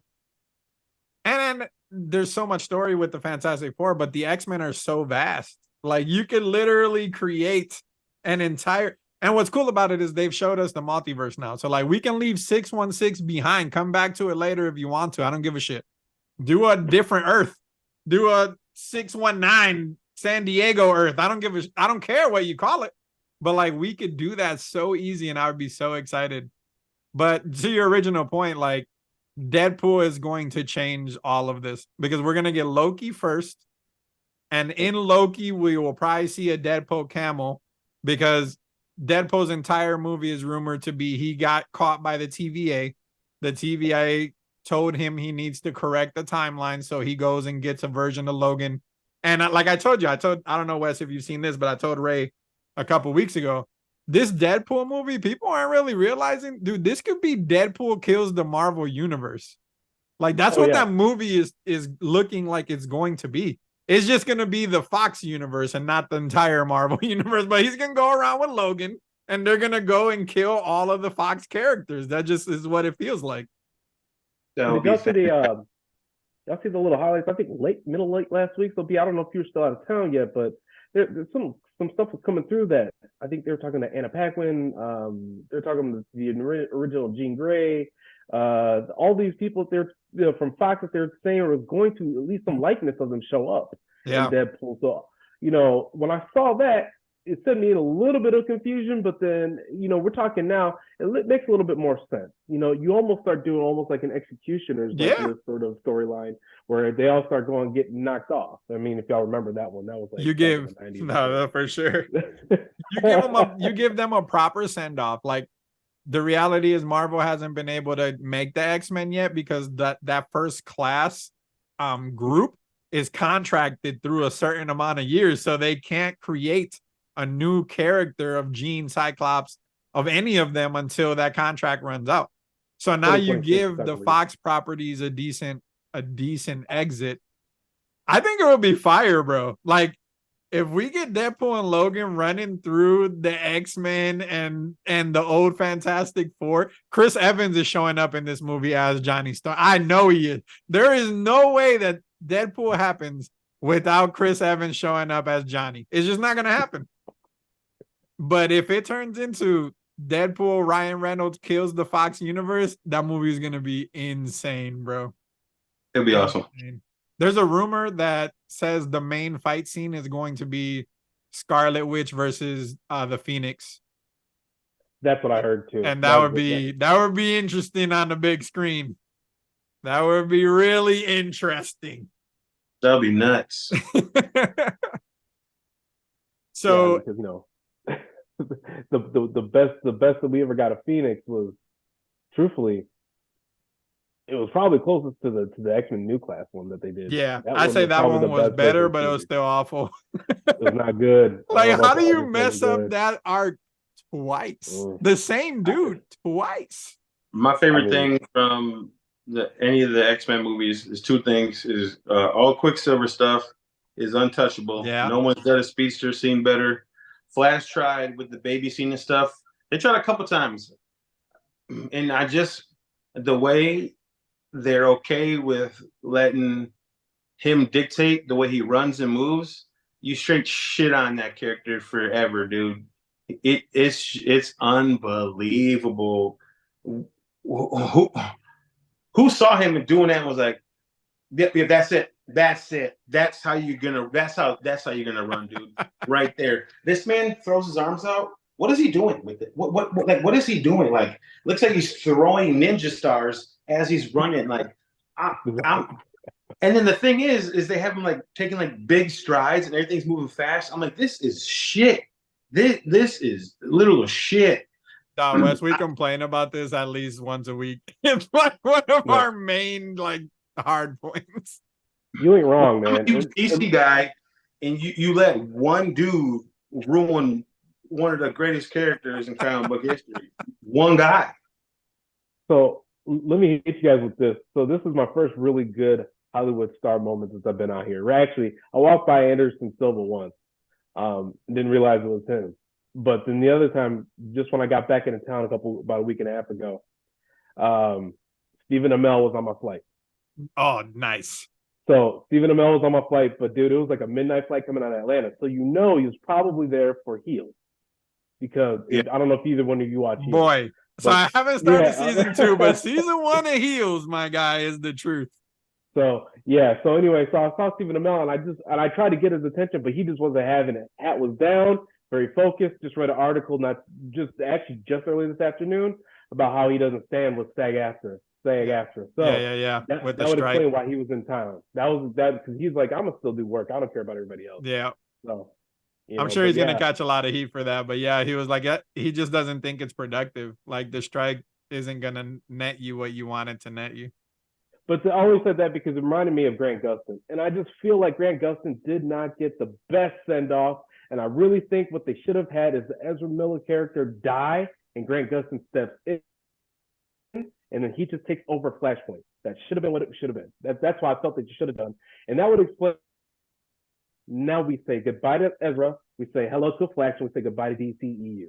Speaker 2: And then there's so much story with the Fantastic Four, but the X-Men are so vast. Like, you could literally create an entire. And what's cool about it is they've showed us the multiverse now. So, like, we can leave 616 behind. Come back to it later if you want to. I don't give a shit. Do a different Earth. Do a 619 San Diego Earth. I don't care what you call it. But, like, we could do that so easy, and I would be so excited. But to your original point, like, Deadpool is going to change all of this, because we're going to get Loki first. And in Loki, we will probably see a Deadpool camel, because Deadpool's entire movie is rumored to be he got caught by the TVA. The TVA told him he needs to correct the timeline, so he goes and gets a version of Logan. And like I told you, I don't know, Wes, if you've seen this, but I told Ray a couple weeks ago, this Deadpool movie, people aren't really realizing, dude, this could be Deadpool kills the Marvel universe. Like, that's what that movie is looking like it's going to be. It's just going to be the Fox universe and not the entire Marvel universe. But he's going to go around with Logan, and they're going to go and kill all of the Fox characters. That just is what it feels like.
Speaker 3: Did y'all see the little highlights? I think middle late last week. So, I don't know if you're still out of town yet, but there's some stuff was coming through that I think they were talking to Anna Paquin. They're talking to the original Jean Grey. All these people there, you know, from Fox, that they're saying was going to at least some likeness of them show up in Deadpool. So, you know, when I saw that, it sent me in a little bit of confusion, but then, you know, we're talking now, it makes a little bit more sense. You know, you almost start doing almost like an Executioners like this sort of storyline where they all start getting knocked off. I mean, if y'all remember that one, that was like,
Speaker 2: you give no, for sure. you give them a proper send off. Like, the reality is Marvel hasn't been able to make the X-Men yet, because that first class group is contracted through a certain amount of years, so they can't create a new character of Jean, Cyclops, of any of them until that contract runs out. So now you give the Fox properties a decent exit. I think it would be fire, bro. Like, if we get Deadpool and Logan running through the X-Men and the old Fantastic Four, Chris Evans is showing up in this movie as Johnny Storm. I know he is. There is no way that Deadpool happens without Chris Evans showing up as Johnny. It's just not going to happen. But if it turns into Deadpool, Ryan Reynolds kills the Fox universe, that movie is going to be insane, bro.
Speaker 1: It'll be awesome.
Speaker 2: There's a rumor that says the main fight scene is going to be Scarlet Witch versus the Phoenix.
Speaker 3: That's what I heard too.
Speaker 2: And that would be interesting on the big screen. That would be really interesting.
Speaker 1: That would be nuts.
Speaker 2: So
Speaker 3: no. the best that we ever got of Phoenix was, truthfully, it was probably closest to the X-Men New Class one that they did.
Speaker 2: Yeah,
Speaker 3: That
Speaker 2: I'd
Speaker 3: one
Speaker 2: say
Speaker 3: was
Speaker 2: that
Speaker 3: probably
Speaker 2: one
Speaker 3: the
Speaker 2: was
Speaker 3: best
Speaker 2: better,
Speaker 3: version
Speaker 2: but it
Speaker 3: of
Speaker 2: was
Speaker 3: Phoenix.
Speaker 2: still awful.
Speaker 3: It was not good. I don't
Speaker 2: Like,
Speaker 3: know
Speaker 2: how
Speaker 3: about
Speaker 2: do
Speaker 3: the
Speaker 2: you
Speaker 3: others,
Speaker 2: mess
Speaker 3: but it
Speaker 2: up
Speaker 3: was good.
Speaker 2: that arc twice?
Speaker 3: Mm.
Speaker 2: The same dude twice.
Speaker 1: My favorite
Speaker 3: I mean-
Speaker 1: thing from any of the X-Men movies is two things: is all Quicksilver stuff is untouchable.
Speaker 2: Yeah.
Speaker 1: No one's done a speedster scene better. Flash tried with the baby scene and stuff. They tried a couple times, and the way they're okay with letting him dictate the way he runs and moves, you straight shit on that character forever, dude. It's unbelievable. Who who saw him doing that and was like, yep, yeah, that's it. That's it. That's how you're gonna run, dude. Right there. This man throws his arms out. What is he doing with it? What is he doing? Like, looks like he's throwing ninja stars as he's running. Like, I'm and then the thing is they have him like taking like big strides and everything's moving fast. I'm like, this is shit. This is literal shit.
Speaker 2: Wes, we complain about this at least once a week. It's like one of
Speaker 3: No.
Speaker 2: our main like hard points.
Speaker 3: You ain't wrong, man.
Speaker 1: I'm a huge DC guy, and you let one dude ruin one of the greatest characters in comic book history. One guy.
Speaker 3: So let me hit you guys with this. So this is my first really good Hollywood star moment since I've been out here. Actually, I walked by Anderson Silva once. Didn't realize it was him. But then the other time, just when I got back into town about a week and a half ago, Stephen Amell was on my flight.
Speaker 2: Oh, nice.
Speaker 3: So Stephen Amell was on my flight, but dude, it was like a midnight flight coming out of Atlanta. So you know he was probably there for Heels. Because I don't know if either one of you watch Heels.
Speaker 2: Boy. So
Speaker 3: But,
Speaker 2: I haven't started
Speaker 3: yeah.
Speaker 2: season 2, but season 1 of Heels, my guy, is the truth.
Speaker 3: So yeah, so anyway, so I saw Stephen Amell and I tried to get his attention, but he just wasn't having it. Hat was down, very focused, just read an article just early this afternoon about how he doesn't stand with SAG-AFTRA. So
Speaker 2: Yeah.
Speaker 3: that
Speaker 2: With the
Speaker 3: would
Speaker 2: strike.
Speaker 3: explain why he was in town. Because he's like, I'm gonna still do work. I don't care about everybody else.
Speaker 2: Yeah.
Speaker 3: So
Speaker 2: I'm sure he's gonna catch a lot of heat for that. But yeah, he was like, he just doesn't think it's productive. Like the strike isn't gonna net you what you want it to net you.
Speaker 3: But I always said that because it reminded me of Grant Gustin. And I just feel like Grant Gustin did not get the best send-off. And I really think what they should have had is the Ezra Miller character die and Grant Gustin steps in. And then he just takes over Flashpoint. That should have been what it should have been. That's why I felt that you should have done. And that would explain. Now we say goodbye to Ezra. We say hello to Flash. And we say goodbye to DCEU.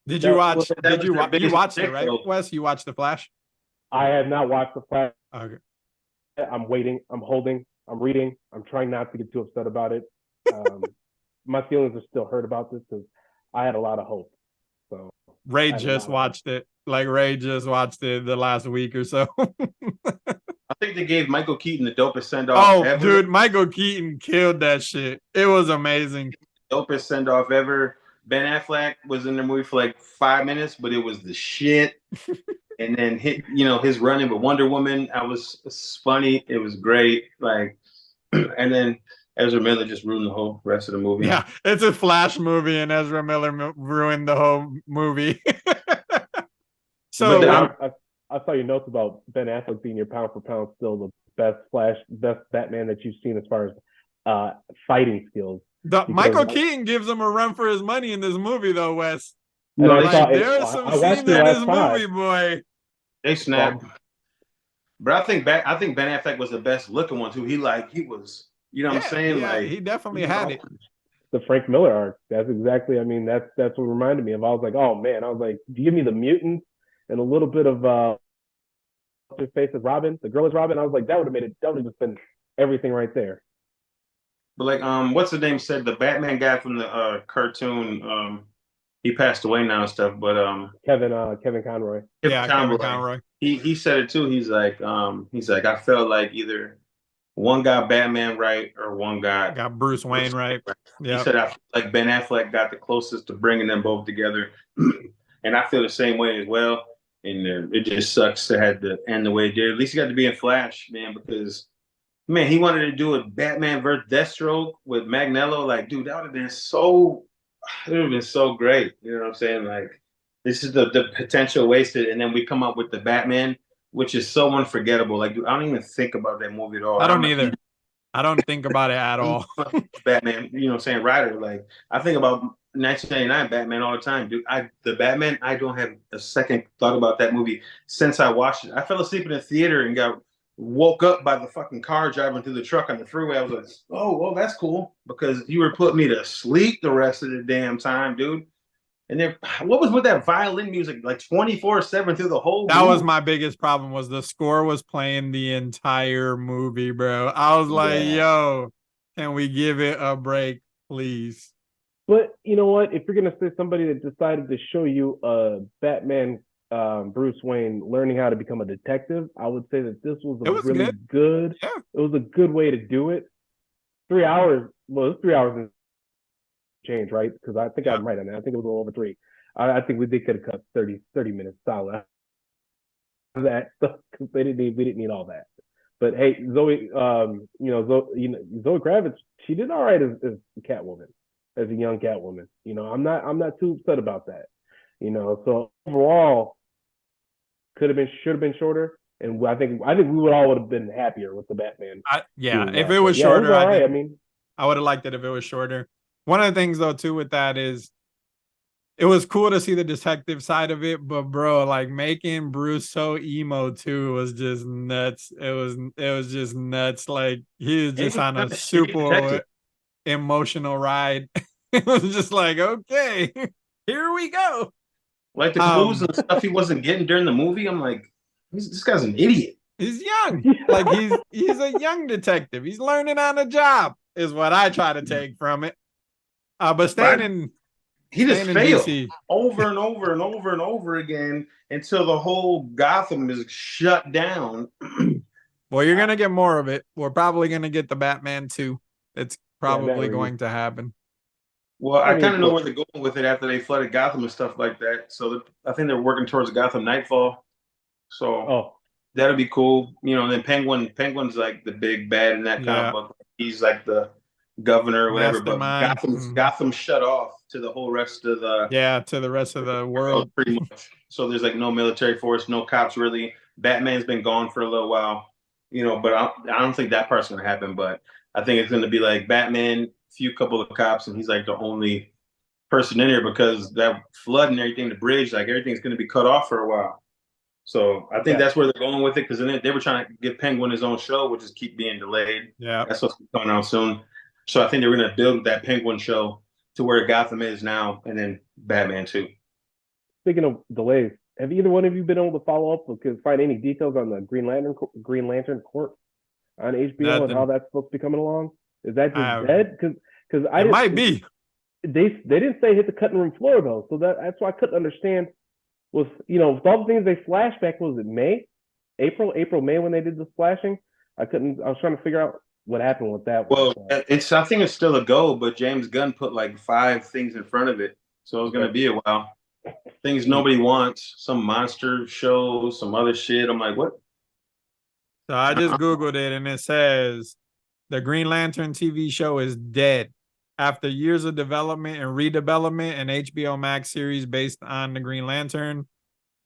Speaker 2: Did you watch? You watched it,
Speaker 1: mistake,
Speaker 2: right,
Speaker 1: though.
Speaker 2: Wes? You watched the Flash?
Speaker 3: I have not watched the Flash.
Speaker 2: Okay.
Speaker 3: I'm waiting. I'm holding. I'm reading. I'm trying not to get too upset about it. My feelings are still hurt about this because I had a lot of hope. So
Speaker 2: Ray just watched it. Like Ray just watched it the last week or so.
Speaker 1: I think they gave Michael Keaton the dopest send-off
Speaker 2: Oh,
Speaker 1: ever.
Speaker 2: dude, Michael Keaton killed that shit. It was amazing.
Speaker 1: Dopest send-off ever. Ben Affleck was in the movie for like 5 minutes, but it was the shit. And then his running with Wonder Woman, it's funny. It was great. Like, and then Ezra Miller just ruined the whole rest of the movie.
Speaker 2: Yeah, it's a Flash movie, and Ezra Miller ruined the whole movie. So
Speaker 3: I saw your notes about Ben Affleck being your pound for pound still the best Batman that you've seen as far as fighting skills.
Speaker 2: Michael Keaton gives him a run for his money in this movie, though, Wes.
Speaker 1: No,
Speaker 2: There's some scenes in this movie, boy.
Speaker 1: They snapped. But I think Ben Affleck was the best looking one too. He was, you know what I'm saying?
Speaker 2: Yeah,
Speaker 1: like
Speaker 2: he definitely had it.
Speaker 3: The Frank Miller arc. That's exactly. I mean, that's what reminded me of. I was like, oh man. I was like, give me the mutants and a little bit of his face as Robin. The girl is Robin. I was like, that would have just been everything right there.
Speaker 1: But like, what's the name said the Batman guy from the cartoon? He passed away now and stuff. But
Speaker 3: Kevin Conroy.
Speaker 2: Kevin Conroy.
Speaker 1: He said it too. He's like, I felt like either one got Batman right or one got
Speaker 2: Bruce Wayne right.
Speaker 1: He said I feel like Ben Affleck got the closest to bringing them both together, and I feel the same way as well. And it just sucks to have to end the way it did. At least he got to be in Flash, man, because he wanted to do a Batman versus Deathstroke with Magneto. Like, dude, that would have been so it would have been so great. You know what I'm saying? Like, this is the potential wasted, and then we come up with the Batman, which is so unforgettable. Like, I don't even think about that movie at all.
Speaker 2: I don't
Speaker 1: I'm a
Speaker 2: either. I don't think about it at all.
Speaker 1: Batman, you know what I'm saying, writer. Like, I think about 1999 Batman all the time, dude. The Batman, I don't have a second thought about that movie since I watched it. I fell asleep in the theater and got woke up by the fucking car driving through the truck on the freeway. I was like, oh, well, that's cool because you were putting me to sleep the rest of the damn time, dude. And then what was with that violin music like 24/7 through the whole
Speaker 2: That was
Speaker 1: movie?
Speaker 2: my biggest problem was the score was playing the entire movie, bro. I was like,
Speaker 3: Yeah.
Speaker 2: yo, can we give it a break, please?
Speaker 3: But you know what? If you're gonna say somebody that decided to show you Batman, Bruce Wayne learning how to become a detective, I would say that this was
Speaker 2: It
Speaker 3: a
Speaker 2: was
Speaker 3: really
Speaker 2: good.
Speaker 3: good.
Speaker 2: Yeah.
Speaker 3: It was a good way to do it. 3 hours. Well, it's 3 hours and change, right? Because I think
Speaker 2: Yeah.
Speaker 3: I'm right on that. I think it was a little over three. I think they could have cut 30 minutes solid that stuff because we didn't need all that. But hey, Zoe, Zoe Kravitz, she did all right as Catwoman, as a young Catwoman. I'm not too upset about that. So overall, should have been shorter, and I think we would have been happier with the Batman.
Speaker 2: Yeah, if
Speaker 3: that.
Speaker 2: it was
Speaker 3: Yeah, it
Speaker 2: shorter,
Speaker 3: all right.
Speaker 2: I
Speaker 3: I mean,
Speaker 2: would have liked it if it was shorter. One of the things though, too, with that is it was cool to see the detective side of it, but bro, like making Bruce so emo too was just nuts. It was just nuts. Like he was
Speaker 1: He
Speaker 2: just
Speaker 1: was
Speaker 2: on a
Speaker 1: kind of shitty detective.
Speaker 2: super emotional ride. It was just like, okay, here we go.
Speaker 1: Like the clues
Speaker 2: Um,
Speaker 1: and stuff he wasn't getting during the movie. I'm like, this guy's an idiot.
Speaker 2: he's young. Like he's a young detective. He's learning on the job, is what I try to take from it. But
Speaker 1: But he just
Speaker 2: staying in
Speaker 1: failed
Speaker 2: DC.
Speaker 1: over and over and over and over again until the whole Gotham is shut down.
Speaker 2: Well, you're gonna get more of it. We're probably gonna get the Batman 2. It's
Speaker 3: yeah,
Speaker 2: probably going to happen.
Speaker 1: Well,
Speaker 3: I
Speaker 1: I kind
Speaker 3: mean,
Speaker 1: of know where they're going with it after they flooded Gotham and stuff like that. So I think they're working towards Gotham Nightfall. So
Speaker 3: oh
Speaker 1: that'll be cool. And then Penguin's like the big bad in that comic
Speaker 2: Yeah,
Speaker 1: book. He's like the governor or whatever. But
Speaker 2: mastermind.
Speaker 1: Gotham's shut off to the whole rest of the
Speaker 2: Yeah, to the rest of the world.
Speaker 1: pretty much. So there's like no military force, no cops really. Batman's been gone for a little while, but I don't think that part's gonna happen. But I think it's gonna be like Batman, few couple of cops, and he's like the only person in here because that flood and everything, the bridge, like everything's gonna be cut off for a while. So I think
Speaker 3: yeah.
Speaker 1: that's where they're going with it because then they were trying to give Penguin his own show, which is keep being delayed.
Speaker 2: Yeah.
Speaker 1: That's what's coming out soon. So I think they're gonna build that Penguin show to where Gotham is now, and then Batman too.
Speaker 3: Speaking of delays, have either one of you been able to follow up or find any details on the Green Lantern Corps on HBO and how
Speaker 2: Nothing.
Speaker 3: that's supposed to be coming along? Is that just
Speaker 2: I
Speaker 3: dead? Because I
Speaker 2: It
Speaker 3: didn't,
Speaker 2: might be.
Speaker 3: they didn't say hit the cutting room floor though, so that's why I couldn't understand. Was with all the things they flashed back, was it April, May when they did the splashing? I was trying to figure out what happened with that one.
Speaker 1: Well, I think it's still a go, but James Gunn put like 5 things in front of it, so it's gonna be a while. Things nobody wants, some monster show, some other shit. I'm like, what?
Speaker 2: So I just Googled it and it says the Green Lantern TV show is dead. After years of development and redevelopment, an HBO Max series based on the Green Lantern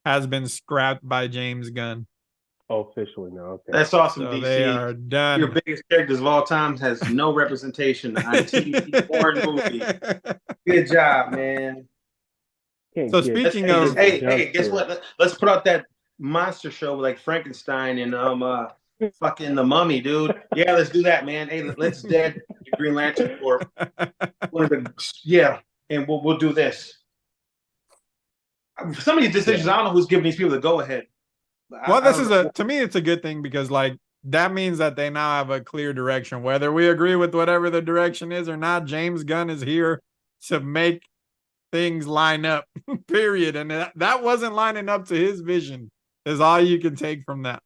Speaker 2: has been scrapped by James Gunn.
Speaker 3: Officially now. Okay.
Speaker 1: That's awesome,
Speaker 2: So
Speaker 1: DC.
Speaker 2: they are done.
Speaker 1: Your biggest characters of all time has no representation on TV or in movies. Good job, man.
Speaker 2: So speaking of,
Speaker 1: hey, guess what? Let's put out that monster show like Frankenstein and fucking the Mummy, dude. Yeah, let's do that, man. Hey, let's dead Green Lantern for one of the and we'll do this. Some of these decisions, I don't know who's giving these people the go ahead.
Speaker 2: Well, to me, it's a good thing because like that means that they now have a clear direction. Whether we agree with whatever the direction is or not, James Gunn is here to make things line up, period. And that wasn't lining up to his vision, is all you can take from that.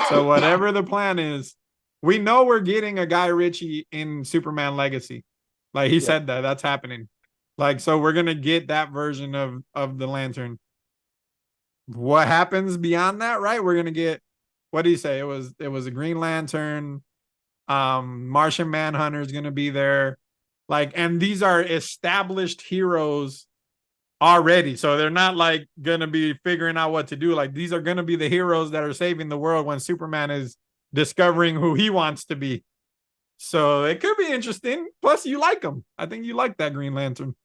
Speaker 2: So whatever the plan is, we know we're getting a Guy Ritchie in Superman Legacy. Like he said that's happening. Like, so we're going to get that version of the Lantern. What happens beyond that, right? We're going to get, what do you say? It was a Green Lantern. Martian Manhunter is going to be there. Like, and these are established heroes already. So they're not like gonna be figuring out what to do. Like, these are gonna be the heroes that are saving the world when Superman is discovering who he wants to be. So it could be interesting. Plus, you like him. I think you like that Green Lantern.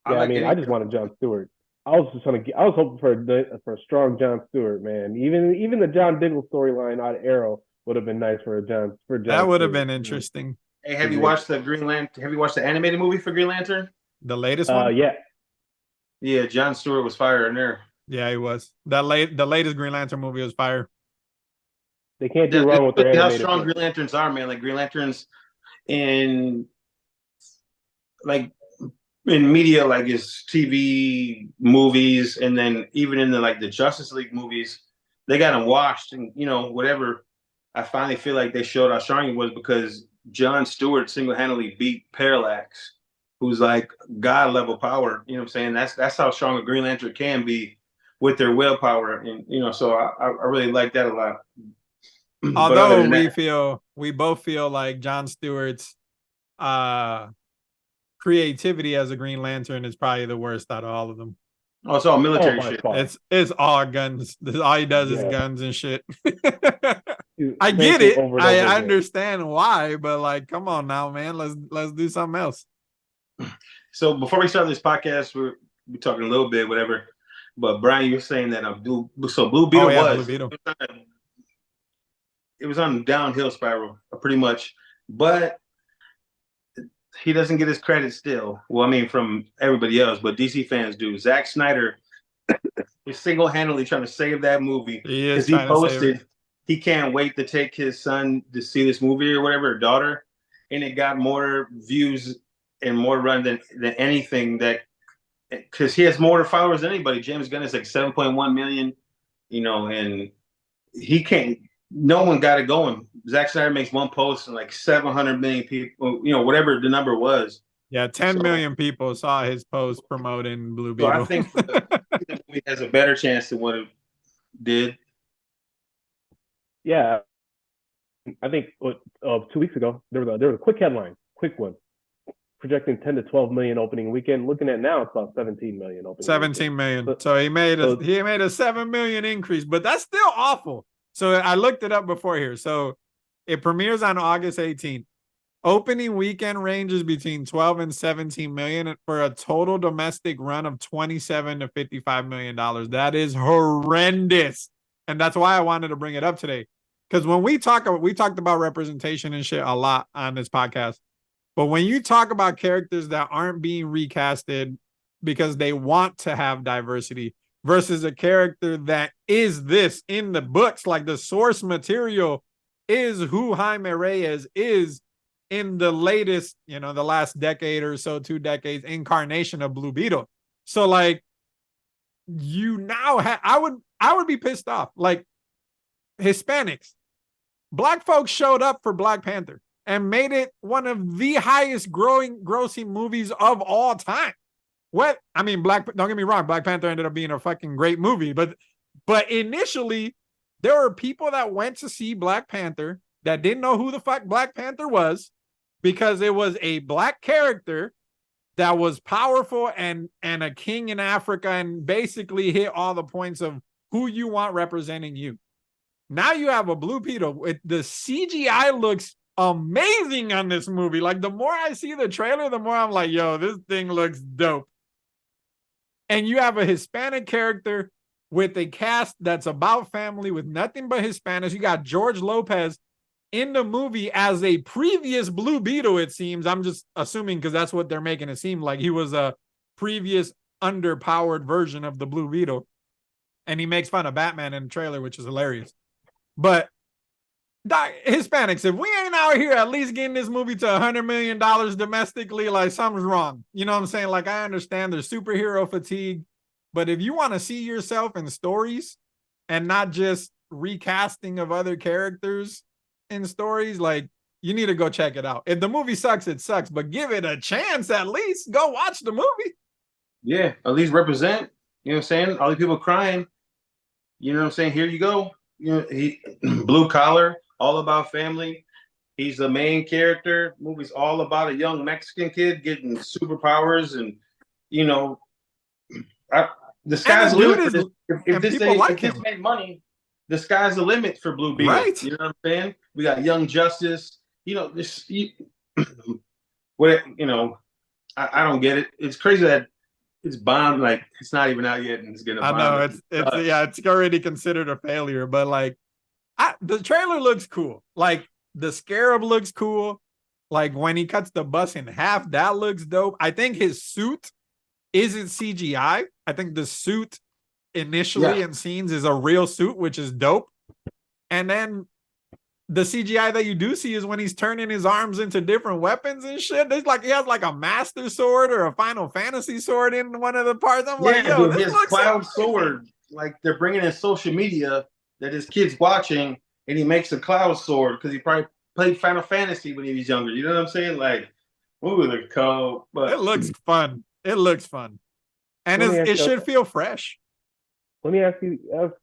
Speaker 3: Yeah,
Speaker 1: like
Speaker 3: I just wanted John Stewart. I was hoping for a strong John Stewart, man. Even the John Diggle storyline out of Arrow would have been nice for John
Speaker 2: That would have
Speaker 3: Stewart.
Speaker 2: been interesting.
Speaker 1: Hey, have you watched the Green Lantern? Have you watched the animated movie for Green Lantern?
Speaker 2: The latest one?
Speaker 3: Yeah.
Speaker 1: Yeah, John Stewart was fire in there.
Speaker 2: Yeah, he was. The latest Green Lantern movie was fire.
Speaker 3: They can't do wrong with their
Speaker 1: how
Speaker 3: animated
Speaker 1: strong
Speaker 3: film.
Speaker 1: Green Lanterns are, man. Like Green Lanterns in like in media, like is TV, movies, and then even in the Justice League movies, they got them washed, and whatever. I finally feel like they showed how strong he was because John Stewart single-handedly beat Parallax, who's like God level power. You know what I'm saying? That's how strong a Green Lantern can be with their willpower, and so I really like that a lot.
Speaker 2: Although we both feel like John Stewart's creativity as a Green Lantern is probably the worst out of all of them.
Speaker 1: Oh, it's all military shit.
Speaker 2: It's all guns. All he does is guns and shit. I get it. I understand why, but like, come on now, man. Let's do something else.
Speaker 1: So before we start this podcast, we're talking a little bit, whatever. But Brian, you were saying that Blue Beetle
Speaker 2: Blue Beetle.
Speaker 1: It was on a downhill spiral, pretty much. But he doesn't get his credit still. Well, I mean, from everybody else, but DC fans do. Zack Snyder is single-handedly trying to save that movie because he posted he can't wait to take his son to see this movie or whatever, or daughter, and it got more views and more run than anything that because he has more followers than anybody. James Gunn is like 7.1 million, and he can't. No one got it going. Zack Snyder makes one post and like 700 million people, whatever the number was.
Speaker 2: Yeah, 10 million people saw his post promoting Blue Beetle.
Speaker 1: So I think the movie has a better chance than what it did.
Speaker 3: Yeah, I think 2 weeks ago there was a quick one, projecting 10 to 12 million opening weekend. Looking at now, it's about 17 million opening.
Speaker 2: 17 million. So he made a 7 million increase, but that's still awful. So I looked it up before here. So it premieres on August 18th. Opening weekend ranges between 12 and 17 million for a total domestic run of 27 to 55 million dollars. That is horrendous. And that's why I wanted to bring it up today. Because when we talked about representation and shit a lot on this podcast. But when you talk about characters that aren't being recasted because they want to have diversity versus a character that is this in the books, like the source material is who Jaime Reyes is in the latest, the last decade or so, 2 decades incarnation of Blue Beetle. So like you now I would be pissed off. Like Hispanics, Black folks showed up for Black Panther and made it one of the highest grossing movies of all time. Don't get me wrong, Black Panther ended up being a fucking great movie, but initially there were people that went to see Black Panther that didn't know who the fuck Black Panther was because it was a Black character that was powerful and a king in Africa and basically hit all the points of who you want representing you. Now you have a Blue Beetle. The CGI looks amazing on this movie. Like the more I see the trailer, the more I'm like, yo, this thing looks dope. And you have a Hispanic character with a cast that's about family with nothing but Hispanics. You got George Lopez in the movie as a previous Blue Beetle, it seems. I'm just assuming because that's what they're making it seem like. He was a previous underpowered version of the Blue Beetle. And he makes fun of Batman in the trailer, which is hilarious. But Hispanics, if we ain't out here at least getting this movie to $100 million domestically, like something's wrong. You know what I'm saying? Like I understand there's superhero fatigue, but if you want to see yourself in stories and not just recasting of other characters in stories, like you need to go check it out. If the movie sucks, it sucks, but give it a chance at least. Go watch the movie.
Speaker 1: Yeah, at least represent. You know what I'm saying? All the people crying. You know what I'm saying? Here you go. He blue collar, all about family. He's the main character. Movie's all about a young Mexican kid getting superpowers, and you know, the sky's the limit for this. If this made money, the sky's the limit for Blue Beetle.
Speaker 2: Right.
Speaker 1: You know what I'm saying? We got Young Justice. You know this. What you know? I don't get it. It's crazy that it's bombed. Like it's not even out yet, and it's gonna.
Speaker 2: I know it's already considered a failure, but like, the trailer looks cool. Like the Scarab looks cool. Like when he cuts the bus in half, that looks dope. I think his suit isn't CGI. I think the suit initially in scenes is a real suit, which is dope. And then the CGI that you do see is when he's turning his arms into different weapons and shit. There's like he has like a Master Sword or a Final Fantasy sword in one of the parts. I'm like, yo, this looks
Speaker 1: Cloud Sword. Like they're bringing in social media that his kid's watching, and he makes a Cloud Sword because he probably played Final Fantasy when he was younger. You know what I'm saying? Like, ooh, the cold. But
Speaker 2: it looks fun. It looks fun, and it should feel fresh.
Speaker 3: Let me ask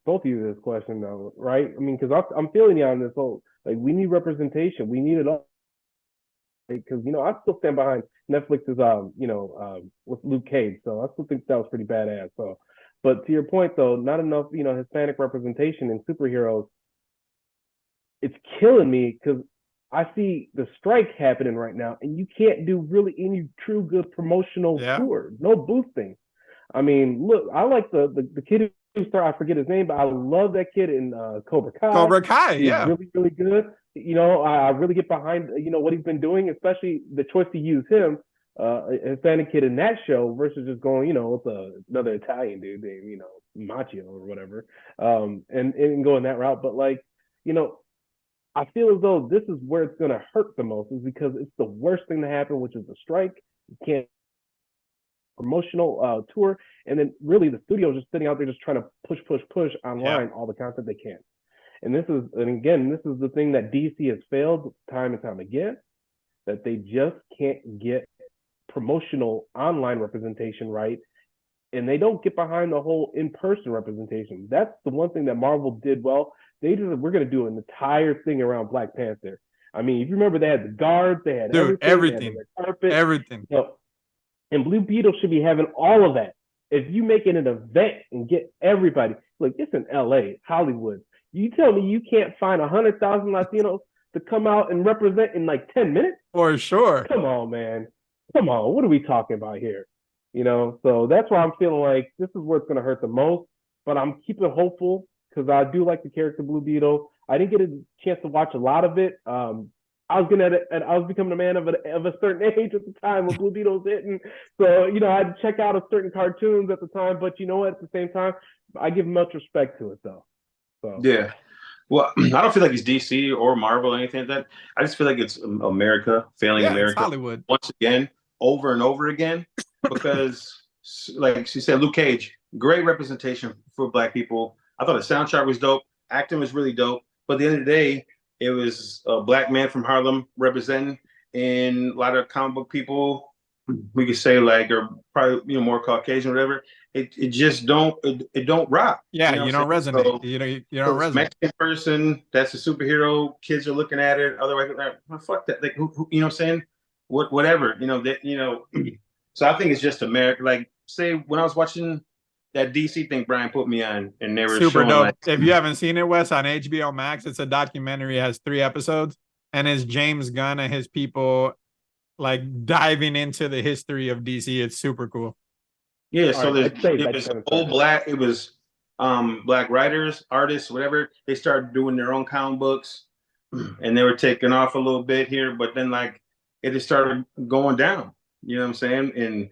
Speaker 3: both of you this question though, right? I mean, because I'm feeling you on this whole like we need representation. We need it all. Because I still stand behind Netflix's with Luke Cage, so I still think that was pretty badass. So, but to your point though, not enough Hispanic representation in superheroes. It's killing me because I see the strike happening right now, and you can't do really any true good promotional tour. No boosting. I mean, look, I like the kid who started. I forget his name, but I love that kid in Cobra Kai.
Speaker 2: Cobra Kai,
Speaker 3: He's really, really good. I really get behind what he's been doing, especially the choice to use him, a Hispanic kid in that show versus just going, with another Italian dude named Machio or whatever, and going that route. But like, I feel as though this is where it's going to hurt the most, is because it's the worst thing to happen, which is the strike. You can't promotional tour, and then really the studio is just sitting out there just trying to push online all the content they can. And this is the thing that DC has failed time and time again, that they just can't get promotional online representation right, and they don't get behind the whole in-person representation. That's the one thing that Marvel did well. We're going to do an entire thing around Black Panther. I mean, if you remember, they had the guards, they had everything. They had the carpet,
Speaker 2: everything.
Speaker 3: And Blue Beetle should be having all of that. If you make it an event and get everybody, look, it's in LA, Hollywood. You tell me you can't find 100,000 Latinos to come out and represent in like 10 minutes?
Speaker 2: For sure.
Speaker 3: Come on, man. Come on. What are we talking about here? So that's why I'm feeling like this is where it's going to hurt the most. But I'm keeping hopeful because I do like the character Blue Beetle. I didn't get a chance to watch a lot of it. I was becoming a man of a certain age at the time when Blue Beetle was hitting. So, I'd check out certain cartoons at the time, but you know what? At the same time, I give much respect to it though. So
Speaker 1: yeah. Well, I don't feel like it's DC or Marvel or anything like that. I just feel like it's America failing America.
Speaker 2: It's Hollywood.
Speaker 1: Once again, over and over again. Because like she said, Luke Cage, great representation for Black people. I thought the soundtrack was dope. Acting was really dope. But at the end of the day, it was a Black man from Harlem representing, and a lot of comic book people, we could say like, are probably more Caucasian, or whatever. It just don't rock.
Speaker 2: Yeah, you don't resonate. So, you don't resonate.
Speaker 1: Mexican person that's a superhero. Kids are looking at it. Otherwise, fuck that. Like, who you know what I'm saying? Whatever. So I think it's just America. Like, say when I was watching that DC thing Brian put me on, and they were
Speaker 2: super
Speaker 1: showing,
Speaker 2: dope.
Speaker 1: like,
Speaker 2: if you haven't seen it, Wes, on HBO Max, it's a documentary. It has 3 episodes, and it's James Gunn and his people like diving into the history of DC. It's super cool.
Speaker 1: Yeah, so it was old Black. It was Black writers, artists, whatever. They started doing their own comic books, and they were taking off a little bit here, but then like it just started going down. You know what I'm saying?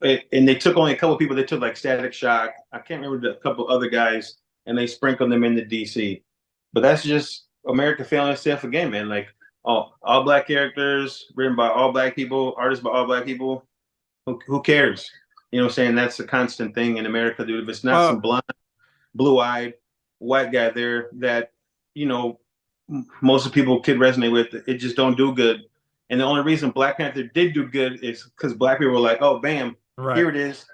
Speaker 1: And they took only a couple of people. They took like Static Shock. I can't remember a couple other guys, and they sprinkled them into DC. But that's just America failing itself again, man. Like all Black characters written by all Black people, artists by all Black people. Who cares? You know what I'm saying? That's a constant thing in America, dude. If it's not some blonde, blue-eyed white guy there that most of the people could resonate with, it just don't do good. And the only reason Black Panther did do good is because Black people were like, oh, bam, here it is.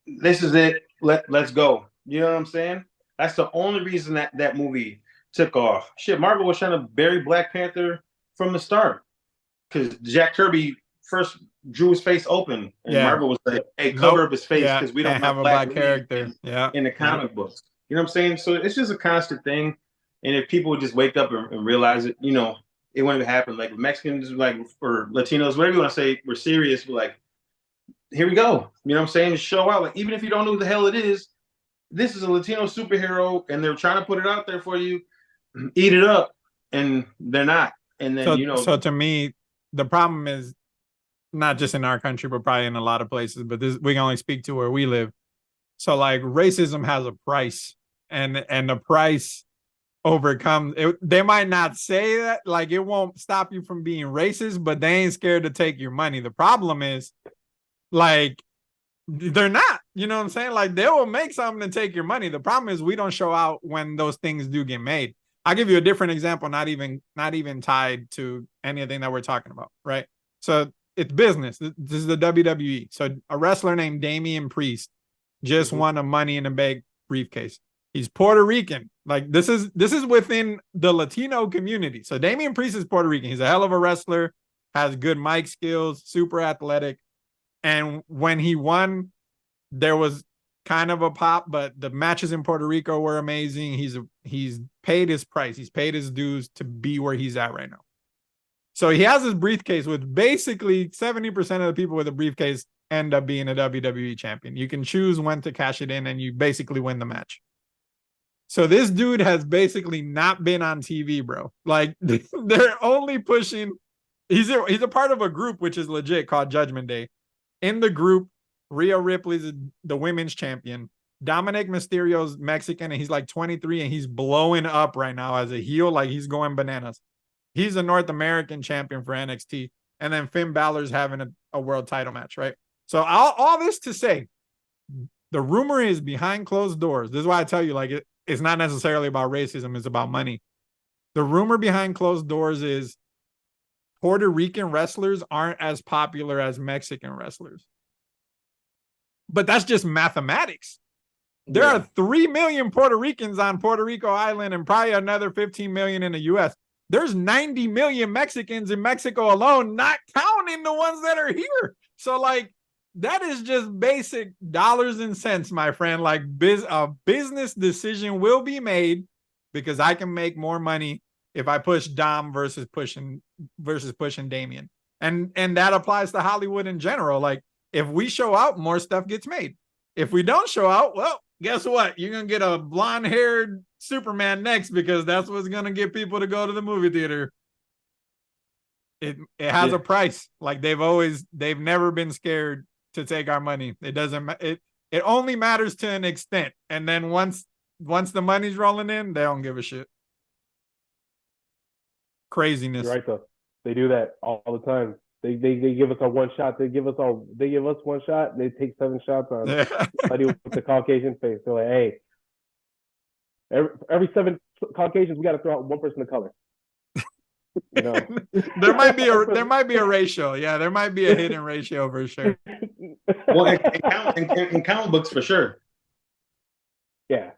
Speaker 1: This is it. Let's go. You know what I'm saying? That's the only reason that movie took off. Shit, Marvel was trying to bury Black Panther from the start. Because Jack Kirby first drew his face open, and Marvel was like, "Hey, cover up his face because we don't
Speaker 2: can't have a
Speaker 1: black
Speaker 2: black character." Yeah,
Speaker 1: in the comic books." You know what I'm saying? So it's just a constant thing. And if people would just wake up and realize it, you know, it wouldn't happen. Like Mexicans, like or Latinos, whatever you want to say, we're serious. We're like, here we go. You know what I'm saying? To show out, like even if you don't know who the hell it is, this is a Latino superhero, and they're trying to put it out there for you. Eat it up, and they're not. And then
Speaker 2: so to me, the problem is not just in our country, but probably in a lot of places. But this we can only speak to where we live. So like racism has a price, and the price overcomes it. They might not say that, like it won't stop you from being racist, but they ain't scared to take your money. The problem is, like, they're not, you know what I'm saying? Like they will make something to take your money. The problem is we don't show out when those things do get made. I'll give you a different example, not even tied to anything that we're talking about, right? So it's business. This is the WWE. So a wrestler named Damian Priest just won a Money in the Bank briefcase. He's Puerto Rican. Like this is within the Latino community. So Damian Priest is Puerto Rican. He's a hell of a wrestler, has good mic skills, super athletic. And when he won, there was kind of a pop, but the matches in Puerto Rico were amazing. He's paid his price. He's paid his dues to be where he's at right now. So he has his briefcase with basically 70% of the people with a briefcase end up being a WWE champion. You can choose when to cash it in and you basically win the match. So this dude has basically not been on TV, bro. Like they're only pushing. He's a part of a group which is legit called Judgment Day. In the group, Rhea Ripley's the women's champion. Dominic Mysterio's Mexican and he's like 23 and he's blowing up right now as a heel. Like he's going bananas. He's a North American champion for NXT. And then Finn Balor's having a world title match, right? So all this to say, the rumor is behind closed doors. This is why I tell you, like, it's not necessarily about racism. It's about money. The rumor behind closed doors is Puerto Rican wrestlers aren't as popular as Mexican wrestlers. But that's just mathematics. There are 3 million Puerto Ricans on Puerto Rico Island and probably another 15 million in the U.S. There's 90 million Mexicans in Mexico alone, not counting the ones that are here. So, like, that is just basic dollars and cents, my friend. Like, a business decision will be made because I can make more money if I push Dom versus pushing Damian. And that applies to Hollywood in general. Like, if we show out, more stuff gets made. If we don't show out, well, guess what? You're going to get a blonde-haired Superman next because that's what's going to get people to go to the movie theater. It has a price. Like they've never been scared to take our money. It only matters to an extent. And then once the money's rolling in, they don't give a shit. Craziness.
Speaker 3: You're right though. They do that all the time. They give us our one shot. They give us one shot. And they take 7 shots on somebody with the Caucasian face. They're like, hey, every 7 Caucasians, we got to throw out one person of color. You know,
Speaker 2: there might be a ratio. Yeah, there might be a hidden ratio for sure.
Speaker 1: Well, in comic books for sure.
Speaker 3: Yeah,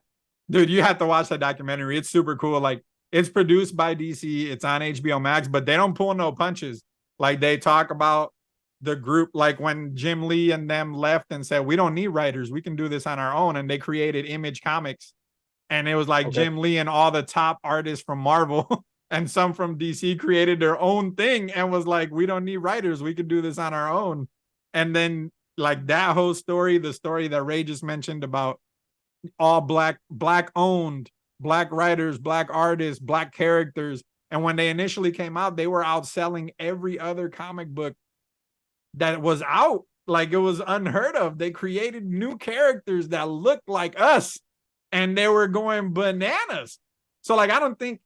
Speaker 2: dude, you have to watch that documentary. It's super cool. Like, it's produced by DC. It's on HBO Max, but they don't pull no punches. Like, they talk about the group, like when Jim Lee and them left and said, we don't need writers. We can do this on our own. And they created Image Comics. And it was like Jim Lee and all the top artists from Marvel and some from DC created their own thing and was like, we don't need writers. We can do this on our own. And then, like, that whole story, the story that Ray just mentioned about all black owned, black writers, black artists, black characters. And when they initially came out, they were outselling every other comic book that was out. Like, it was unheard of. They created new characters that looked like us and they were going bananas. So, like, I don't think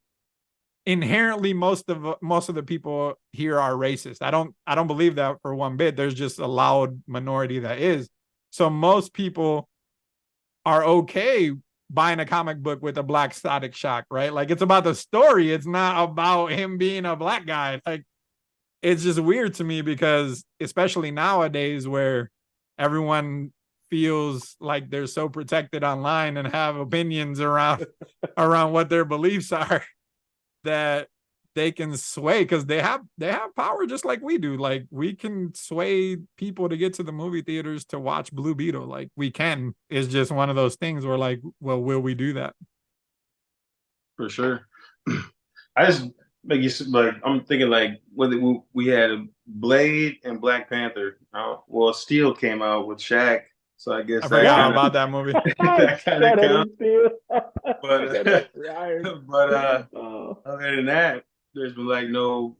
Speaker 2: inherently most of the people here are racist. I don't believe that for one bit. There's just a loud minority that is. So most people are okay buying a comic book with a black Static Shock, right? Like, it's about the story. It's not about him being a black guy. Like, it's just weird to me because especially nowadays where everyone feels like they're so protected online and have opinions around what their beliefs are, that they can sway because they have power just like we do. Like we can sway people to get to the movie theaters to watch Blue Beetle. Like we can. It's just one of those things where like, well, will we do that?
Speaker 1: For sure. I just like you like I'm thinking like whether we had Blade and Black Panther. Well, Steel came out with Shaq, so I guess
Speaker 2: I
Speaker 1: that
Speaker 2: forgot
Speaker 1: kind
Speaker 2: about that movie.
Speaker 1: that kind of counts. But
Speaker 3: Oh.
Speaker 1: other than that, there's been like no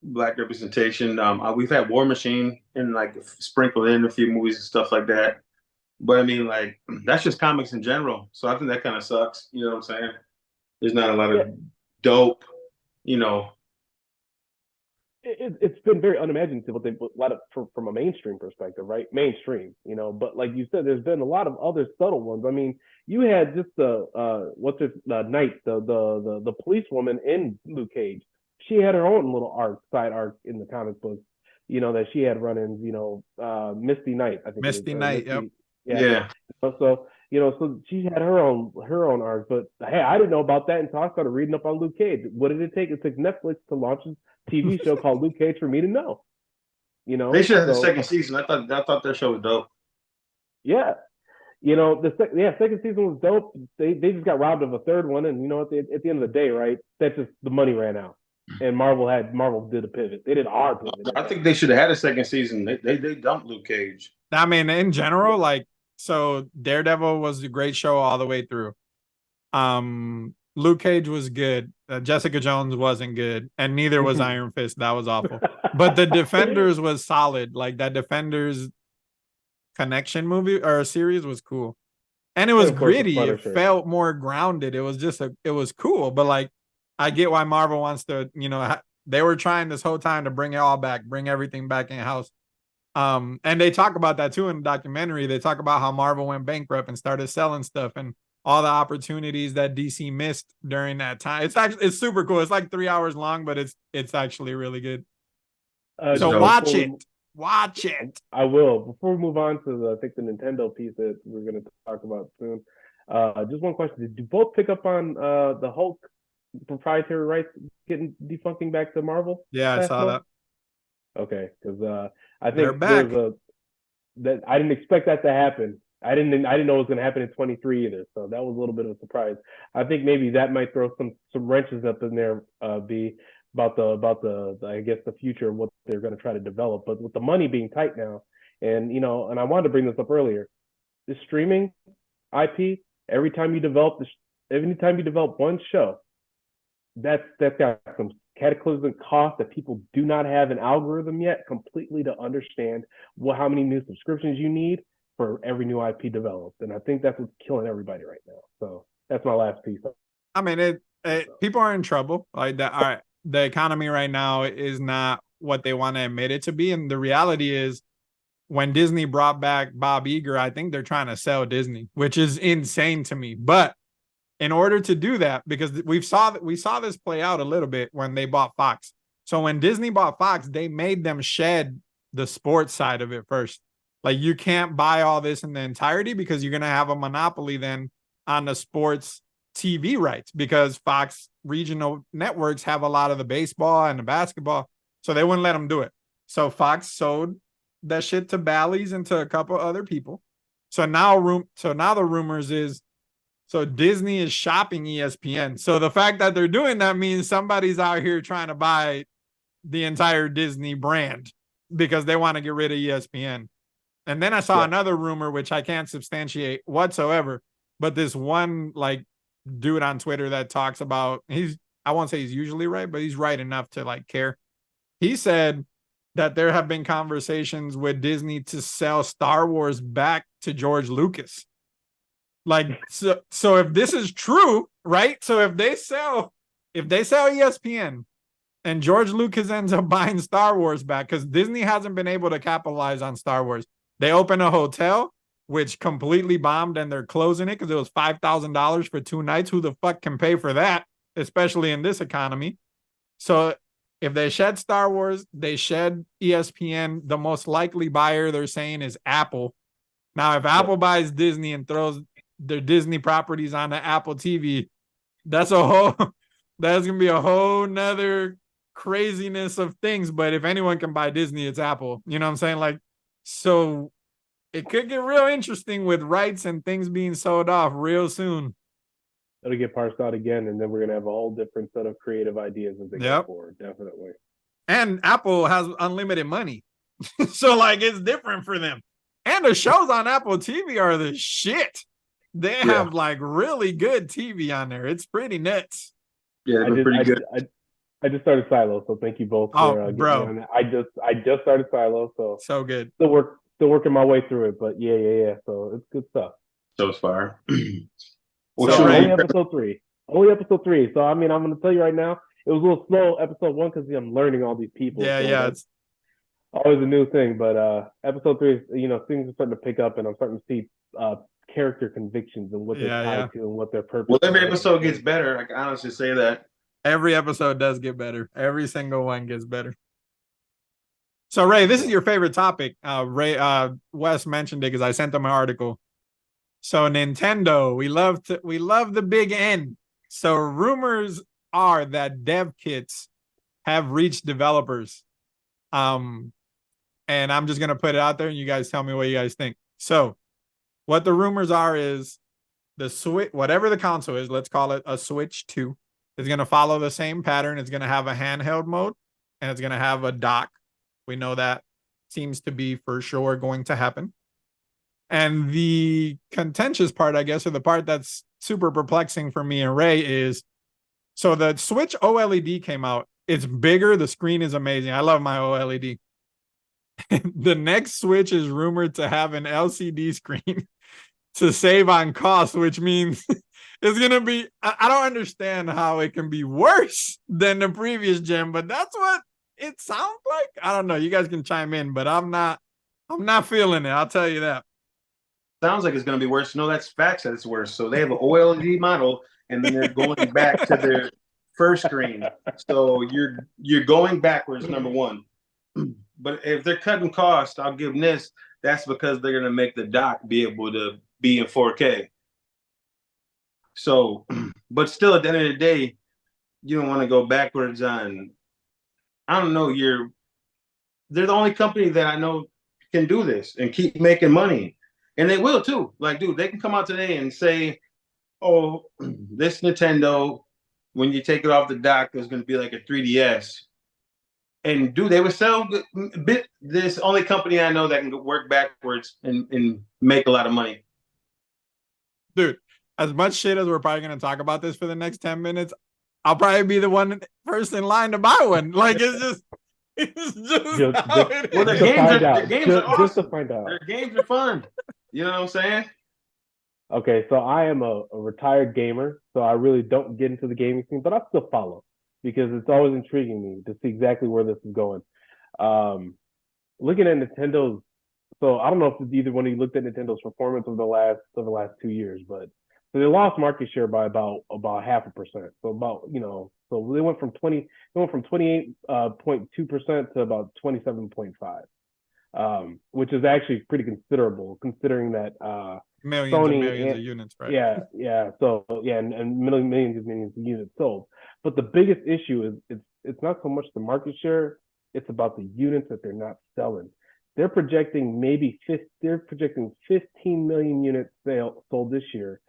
Speaker 1: black representation. We've had War Machine and like sprinkled in a few movies and stuff like that. But I mean, like that's just comics in general. So I think that kind of sucks. You know what I'm saying? There's not a lot of dope, you know.
Speaker 3: It's been very unimaginative. A lot of from a mainstream perspective, right? Mainstream, you know. But like you said, there's been a lot of other subtle ones. I mean, you had just the Knight, the policewoman in Luke Cage. She had her own little side arc in the comic books, you know, that she had run-ins. You know, Misty Knight, I think.
Speaker 2: Misty Knight, yep.
Speaker 1: Yeah.
Speaker 3: So you know, so she had her own arc. But hey, I didn't know about that until I started reading up on Luke Cage. What did it take? It took Netflix to launch a TV show called Luke Cage for me to know. You know,
Speaker 1: they should have the second season. I thought that show was dope.
Speaker 3: Yeah, you know, second season was dope. They just got robbed of a third one, and you know, at the end of the day, right? That's just the money ran out, and Marvel did a pivot. They did a hard pivot.
Speaker 1: I think they should have had a second season. They dumped Luke Cage.
Speaker 2: I mean, in general, like, so Daredevil was a great show all the way through. Luke Cage was good. Jessica Jones wasn't good, and neither was Iron Fist. That was awful. But the Defenders was solid. Like that Defenders connection movie or series was cool, and it was gritty. It felt more grounded. It was just it was cool. But like, I get why Marvel wants to. You know, they were trying this whole time to bring it all back, bring everything back in house. And they talk about that too in the documentary. They talk about how Marvel went bankrupt and started selling stuff and all the opportunities that DC missed during that time. It's super cool. It's like 3 hours long, but it's actually really good. So watch it.
Speaker 3: I will. Before we move on to the Nintendo piece that we're going to talk about soon, just one question: did you both pick up on the Hulk proprietary rights getting defunking back to Marvel?
Speaker 2: Yeah, I saw that.
Speaker 3: Okay, because I think that I didn't expect that to happen. I didn't know it was going to happen in 23 either, so that was a little bit of a surprise. I think maybe that might throw some wrenches up in there, B, about the I guess the future of what they're going to try to develop. But with the money being tight now, and you know, and I wanted to bring this up earlier, the streaming IP, every time you develop one show, that's got some cataclysmic cost that people do not have an algorithm yet completely to understand how many new subscriptions you need for every new IP developed. And I think that's what's killing everybody right now. So that's my last piece.
Speaker 2: I mean, people are in trouble. Like that. All right, the economy right now is not what they want to admit it to be. And the reality is when Disney brought back Bob Iger, I think they're trying to sell Disney, which is insane to me. But in order to do that, because we saw this play out a little bit when they bought Fox. So when Disney bought Fox, they made them shed the sports side of it first. Like you can't buy all this in the entirety because you're going to have a monopoly then on the sports TV rights because Fox regional networks have a lot of the baseball and the basketball. So they wouldn't let them do it. So Fox sold that shit to Bally's and to a couple other people. So now the rumors is, so Disney is shopping ESPN. So the fact that they're doing that means somebody's out here trying to buy the entire Disney brand because they want to get rid of ESPN. And then I saw another rumor, which I can't substantiate whatsoever, but this one like dude on Twitter that talks about, I won't say he's usually right, but he's right enough to like care. He said that there have been conversations with Disney to sell Star Wars back to George Lucas. Like, so if this is true, right? So if they sell ESPN and George Lucas ends up buying Star Wars back, because Disney hasn't been able to capitalize on Star Wars. They opened a hotel, which completely bombed, and they're closing it because it was $5,000 for 2 nights. Who the fuck can pay for that, especially in this economy? So if they shed Star Wars, they shed ESPN. The most likely buyer, they're saying, is Apple. Now, if Apple buys Disney and throws their Disney properties on the Apple TV, that's a That's gonna be a whole nother craziness of things. But if anyone can buy Disney, it's Apple. You know what I'm saying? Like, so it could get real interesting with rights and things being sold off real soon.
Speaker 3: It'll get parsed out again, and then we're gonna have a whole different set of creative ideas as they go forward. Definitely.
Speaker 2: And Apple has unlimited money. So like it's different for them. And the shows on Apple TV are the shit. They have like really good TV on there. It's pretty nuts.
Speaker 1: Yeah, they're pretty good.
Speaker 3: I just started Silo, so thank you both for
Speaker 2: bro.
Speaker 3: me on that. I just started Silo,
Speaker 2: so good.
Speaker 3: Still working my way through it, but yeah. So it's good stuff.
Speaker 1: So far.
Speaker 3: Well, so only episode 3. Only episode 3. So I mean, I'm gonna tell you right now, it was a little slow episode 1 because I'm learning all these people.
Speaker 2: Yeah.
Speaker 3: It's always a new thing, but episode 3, things are starting to pick up, and I'm starting to see character convictions and what they're tied to and what their purpose.
Speaker 1: Well, every episode gets better. I can honestly say that.
Speaker 2: Every episode does get better. Every single one gets better. So Ray, this is your favorite topic. Wes mentioned it because I sent him an article. So Nintendo, we love the big N. So rumors are that dev kits have reached developers. And I'm just gonna put it out there and you guys tell me what you guys think. So what the rumors are is the Switch, whatever the console is, let's call it a Switch 2, is gonna follow the same pattern. It's gonna have a handheld mode and it's gonna have a dock. We know that seems to be for sure going to happen. And the contentious part, I guess, or the part that's super perplexing for me and Ray is, so the Switch OLED came out. It's bigger. The screen is amazing. I love my OLED. The next Switch is rumored to have an LCD screen to save on cost, which means it's going to be, I don't understand how it can be worse than the previous gen, but that's what it sounds like. I don't know. You guys can chime in, but I'm not feeling it. I'll tell you that.
Speaker 1: Sounds like it's going to be worse. No, that's facts that it's worse. So they have an OLED model, and then they're going back to their first screen. So you're going backwards, number one. But if they're cutting costs, I'll give them this. That's because they're going to make the dock be able to be in 4K. So, but still, at the end of the day, you don't want to go backwards on. I don't know. They're the only company that I know can do this and keep making money. And they will too. Like, dude, they can come out today and say, oh, this Nintendo, when you take it off the dock, is going to be like a 3DS. And dude, they would sell this only company I know that can work backwards and make a lot of money.
Speaker 2: Dude, as much shit as we're probably going to talk about this for the next 10 minutes, I'll probably be the one first in line to buy one. Like, it's just
Speaker 1: well, the games are awesome.
Speaker 3: Just to find out.
Speaker 1: Their games are fun. You know what I'm saying?
Speaker 3: Okay, so I am a retired gamer, so I really don't get into the gaming scene, but I still follow because it's always intriguing me to see exactly where this is going. Looking at Nintendo's, so I don't know if either one of you looked at Nintendo's performance over the last 2 years, but so they lost market share by about 0.5%. So so they went from 28.2% to about 27.5%. Which is actually pretty considerable considering that
Speaker 2: millions and millions of units, right?
Speaker 3: Yeah. So and millions of units sold. But the biggest issue is it's not so much the market share, it's about the units that they're not selling. They're projecting 15 million units sold this year,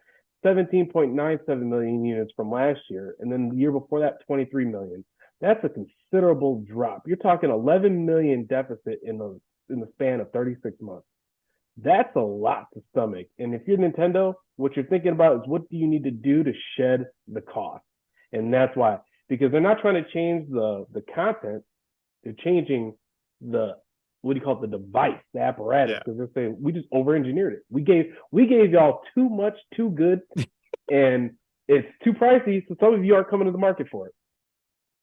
Speaker 3: 17.97 million units from last year, and then the year before that, 23 million. That's a considerable drop. You're talking 11 million deficit in the span of 36 months. That's a lot to stomach. And if you're Nintendo, what you're thinking about is what do you need to do to shed the cost? And that's why, because they're not trying to change the content, they're changing the the device, the apparatus, because they're saying we just over-engineered it. We gave y'all too much, too good, and it's too pricey, so some of you aren't coming to the market for it.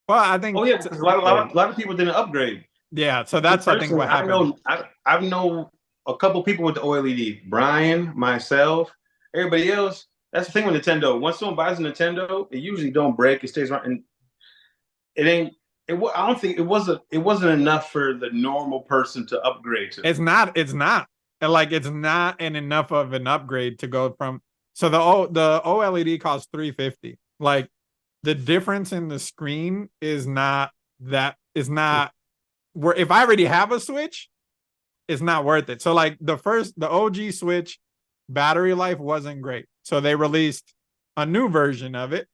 Speaker 2: Well, I think.
Speaker 1: Oh yeah, because a lot of people didn't upgrade.
Speaker 2: Yeah, so that's I think what happened.
Speaker 1: I know a couple people with the OLED. Brian, myself, everybody else. That's the thing with Nintendo. Once someone buys a Nintendo, it usually don't break. It stays around, and it ain't. I don't think it wasn't enough for the normal person to upgrade to.
Speaker 2: It's not. Like, it's not enough of an upgrade to go from. So the OLED costs $350. Like, the difference in the screen is not where if I already have a Switch, it's not worth it. So like the OG Switch battery life wasn't great. So they released a new version of it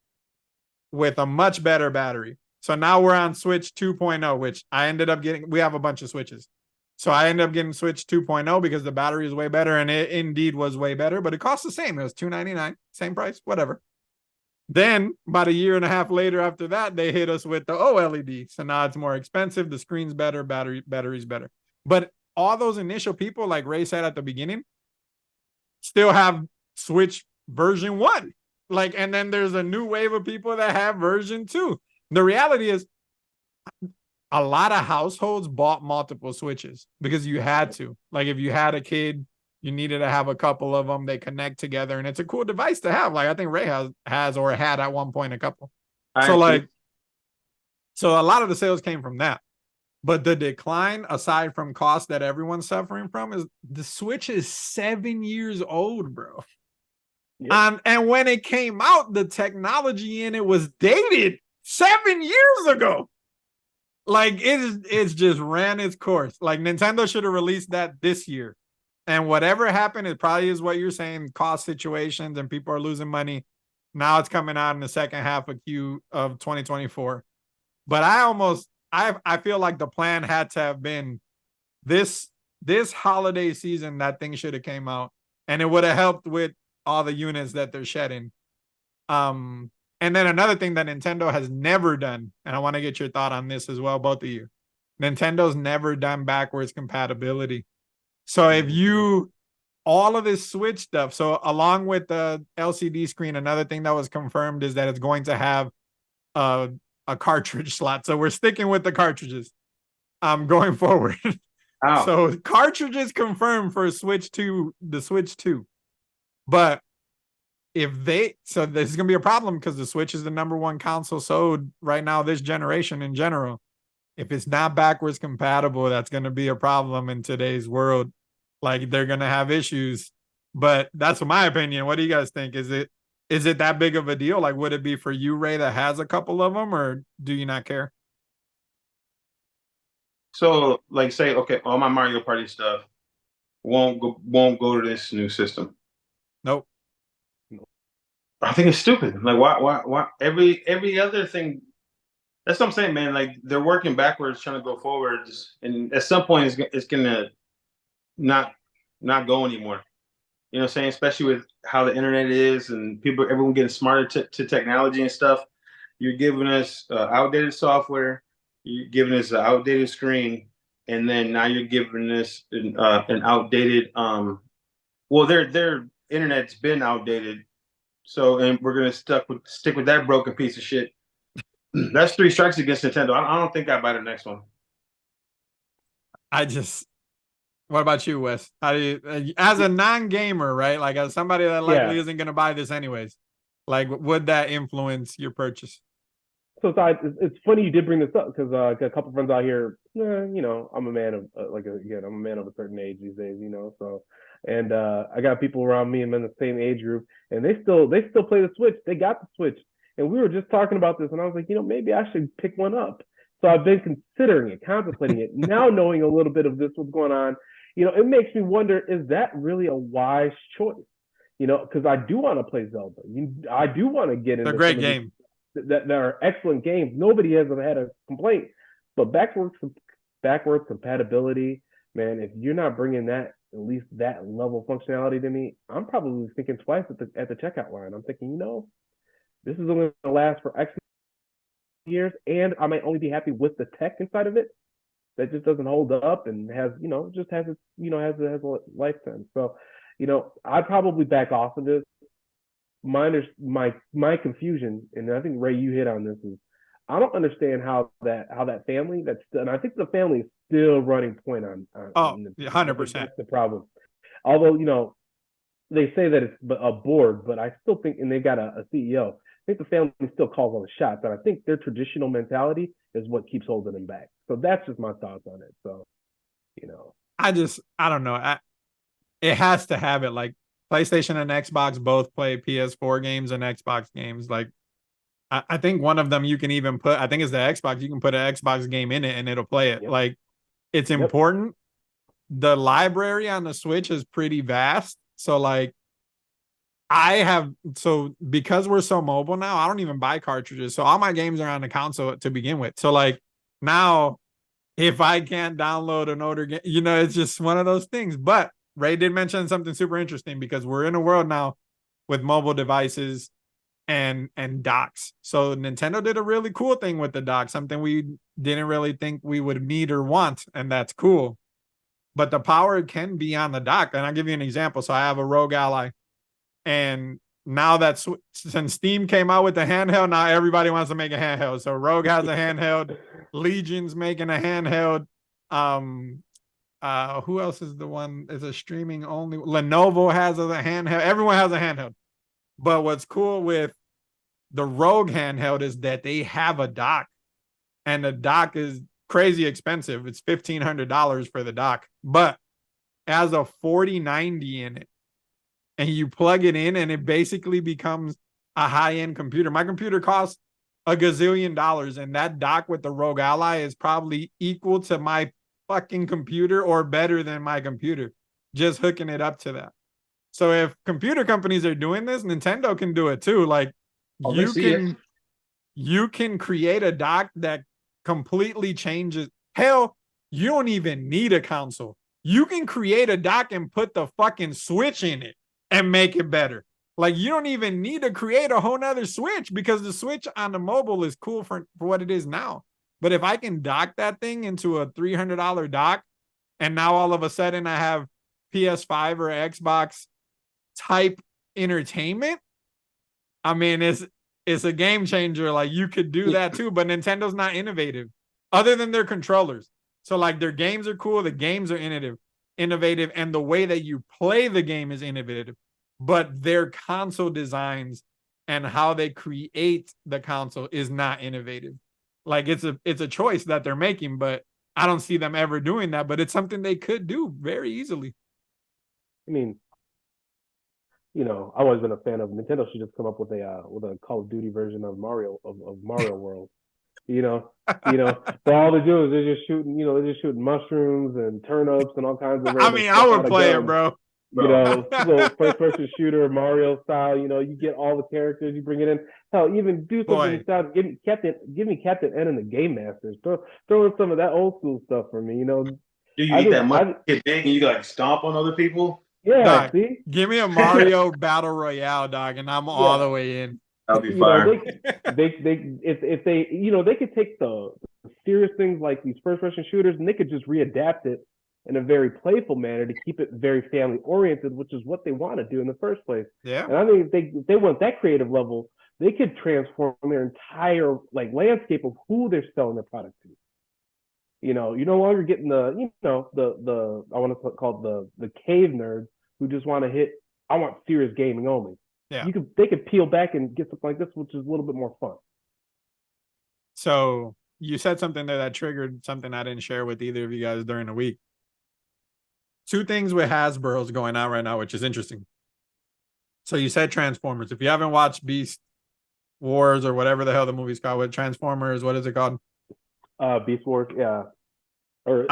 Speaker 2: with a much better battery. So now we're on Switch 2.0, which I ended up getting. We have a bunch of Switches. So I ended up getting Switch 2.0 because the battery is way better, and it indeed was way better, but it costs the same. It was $299, same price, whatever. Then about a year and a half later after that, they hit us with the OLED. So now it's more expensive. The screen's better, battery's better. But all those initial people, like Ray said at the beginning, still have Switch version 1. Like, and then there's a new wave of people that have version 2. The reality is a lot of households bought multiple Switches because you had to. Like, if you had a kid, you needed to have a couple of them. They connect together, and it's a cool device to have. Like, I think Ray has or had at one point a couple. So a lot of the sales came from that. But the decline, aside from cost that everyone's suffering from, is the Switch is 7 years old, bro. Yep. And when it came out, the technology in it was dated 7 years ago. Like, it's just ran its course. Like, Nintendo should have released that this year. And whatever happened, it probably is what you're saying, cost situations and people are losing money. Now it's coming out in the second half of 2024. But I feel like the plan had to have been this holiday season, that thing should have came out, and it would have helped with all the units that they're shedding. And then another thing that Nintendo has never done, and I want to get your thought on this as well, both of you. Nintendo's never done backwards compatibility. So if all of this Switch stuff, so along with the LCD screen, another thing that was confirmed is that it's going to have a cartridge slot. So we're sticking with the cartridges going forward. Wow. So cartridges confirmed for Switch 2, the Switch 2. But so this is going to be a problem because the Switch is the number one console sold right now this generation in general. If it's not backwards compatible, that's going to be a problem in today's world. Like, they're going to have issues. But that's my opinion. What do you guys think? Is it that big of a deal? Like, would it be for you, Ray, that has a couple of them, or do you not care?
Speaker 1: So, like, say, okay, all my Mario Party stuff won't go to this new system.
Speaker 2: Nope.
Speaker 1: I think it's stupid. Like, why? Every other thing. That's what I'm saying, man. Like, they're working backwards, trying to go forwards, and at some point, it's gonna not go anymore. You know what I'm saying? Especially with how the internet is and everyone getting smarter to technology and stuff. You're giving us outdated software. You're giving us an outdated screen, and then now you're giving us an outdated. Well, their internet's been outdated, so and we're gonna stick with that broken piece of shit. That's 3 strikes against Nintendo. I don't think I buy the next one.
Speaker 2: What about you, Wes? How do you, as a non-gamer, right? Like, as somebody that likely isn't going to buy this anyways, like, would that influence your purchase?
Speaker 3: So it's funny you did bring this up because a couple of friends out here, I'm a man of I'm a man of a certain age these days, So, and I got people around me and in the same age group, and they still play the Switch. They got the Switch, and we were just talking about this, and I was like, maybe I should pick one up. So I've been considering it, contemplating it. Now knowing a little bit of this, what's going on, it makes me wonder: is that really a wise choice? Because I do want to play Zelda. I do want to get into
Speaker 2: a great game.
Speaker 3: That are excellent games. Nobody has had a complaint, but backwards compatibility, man. If you're not bringing that, at least that level of functionality to me, I'm probably thinking twice at the checkout line. I'm thinking, this is only going to last for X years, and I might only be happy with the tech inside of it. That just doesn't hold up and has a lifetime. So, I'd probably back off of this. My confusion, and I think Ray, you hit on this, is I don't understand how that family and I think the family is still running point on
Speaker 2: 100%.
Speaker 3: That's the problem. Although, they say that it's a board, but I still think, and they got a CEO. I think the family still calls all the shots, and I think their traditional mentality is what keeps holding them back. So that's just my thoughts on it. So,
Speaker 2: I don't know. It has to have it. Like, PlayStation and Xbox both play PS4 games and Xbox games. Like, I think one of them you can even put, I think it's the Xbox, you can put an Xbox game in it and it'll play it.
Speaker 3: Yep.
Speaker 2: Like, it's
Speaker 3: Yep.
Speaker 2: important. The library on the Switch is pretty vast. So like because we're so mobile now, I don't even buy cartridges. So all my games are on the console to begin with. So like now, if I can't download an older game, it's just one of those things. But Ray did mention something super interesting because we're in a world now with mobile devices and docks. So Nintendo did a really cool thing with the dock, something we didn't really think we would need or want, and that's cool. But the power can be on the dock. And I'll give you an example. So I have a Rogue Ally, and now that since Steam came out with the handheld, now everybody wants to make a handheld. So Rogue has a handheld, Legion's making a handheld. Who else is the one? Is a streaming only? Lenovo has a handheld. Everyone has a handheld. But what's cool with the Rogue handheld is that they have a dock, and the dock is crazy expensive. It's $1,500 for the dock, but it has a 4090 in it, and you plug it in and it basically becomes a high-end computer. My computer costs a gazillion dollars, and that dock with the Rogue Ally is probably equal to my fucking computer or better than my computer, just hooking it up to that. So if computer companies are doing this, Nintendo can do it too. Like, you can create a dock that completely changes. Hell, you don't even need a console. You can create a dock and put the fucking Switch in it and make it better. Like, you don't even need to create a whole nother Switch, because the Switch on the mobile is cool for what it is now. But if I can dock that thing into a $300 dock, and now all of a sudden I have PS5 or Xbox type entertainment, I mean, it's a game changer. Like, you could do that too, but Nintendo's not innovative other than their controllers. So like, their games are cool, the games are innovative, and the way that you play the game is innovative, but their console designs and how they create the console is not innovative. Like, it's a choice that they're making, but I don't see them ever doing that, but it's something they could do very easily.
Speaker 3: I mean, I've always been a fan of Nintendo. Should just come up with a Call of Duty version of Mario World. But all they do is they're just shooting mushrooms and turnips and all kinds of.
Speaker 2: I mean, I would play it, bro.
Speaker 3: Little first-person shooter Mario style. You get all the characters, you bring it in. Hell, even do something style. Give me Captain N and the Game Masters. Throw in some of that old school stuff for me.
Speaker 1: Do you eat that much and you like stomp on other people?
Speaker 3: Yeah,
Speaker 2: dog,
Speaker 3: see?
Speaker 2: Give me a Mario Battle Royale, dog, and I'm all the way in.
Speaker 1: That'll be fire.
Speaker 3: If they could take the serious things like these first-person shooters, and they could just readapt it in a very playful manner to keep it very family-oriented, which is what they want to do in the first place.
Speaker 2: Yeah.
Speaker 3: And I think if they went that creative level, they could transform their entire landscape of who they're selling their product to. You're no longer getting the I want to call it the cave nerds who just want to hit. I want serious gaming only.
Speaker 2: Yeah.
Speaker 3: They could peel back and get something like this, which is a little bit more fun.
Speaker 2: So you said something there that triggered something I didn't share with either of you guys during the week. Two things with Hasbro's going on right now, which is interesting. So you said Transformers. If you haven't watched Beast Wars or whatever the hell the movie's called with Transformers, what is it called?
Speaker 3: Beast Wars, yeah. Or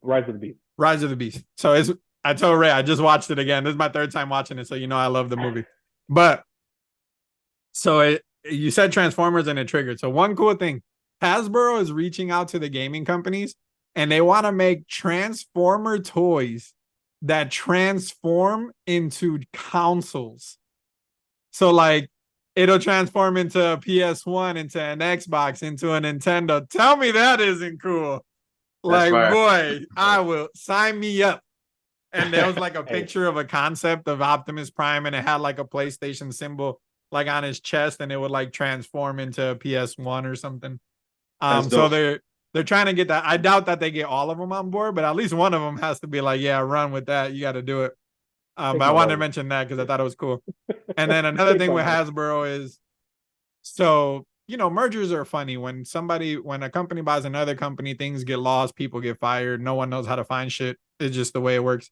Speaker 3: Rise of the Beast.
Speaker 2: Rise of the Beast. So I told Ray, I just watched it again. This is my third time watching it, so I love the movie. But so you said Transformers and it triggered. So one cool thing, Hasbro is reaching out to the gaming companies, and they want to make Transformer toys that transform into consoles. So like, it'll transform into a PS1, into an Xbox, into a Nintendo. Tell me that isn't cool. Like, boy, I will sign me up. And there was like a picture of a concept of Optimus Prime, and it had like a PlayStation symbol like on his chest, and it would like transform into a PS1 or something. So they're trying to get that. I doubt that they get all of them on board, but at least one of them has to be like, yeah, run with that. You got to do it. But I wanted to mention that because I thought it was cool. And then another thing with Hasbro is, so, mergers are funny. When a company buys another company, things get lost, people get fired. No one knows how to find shit. It's just the way it works.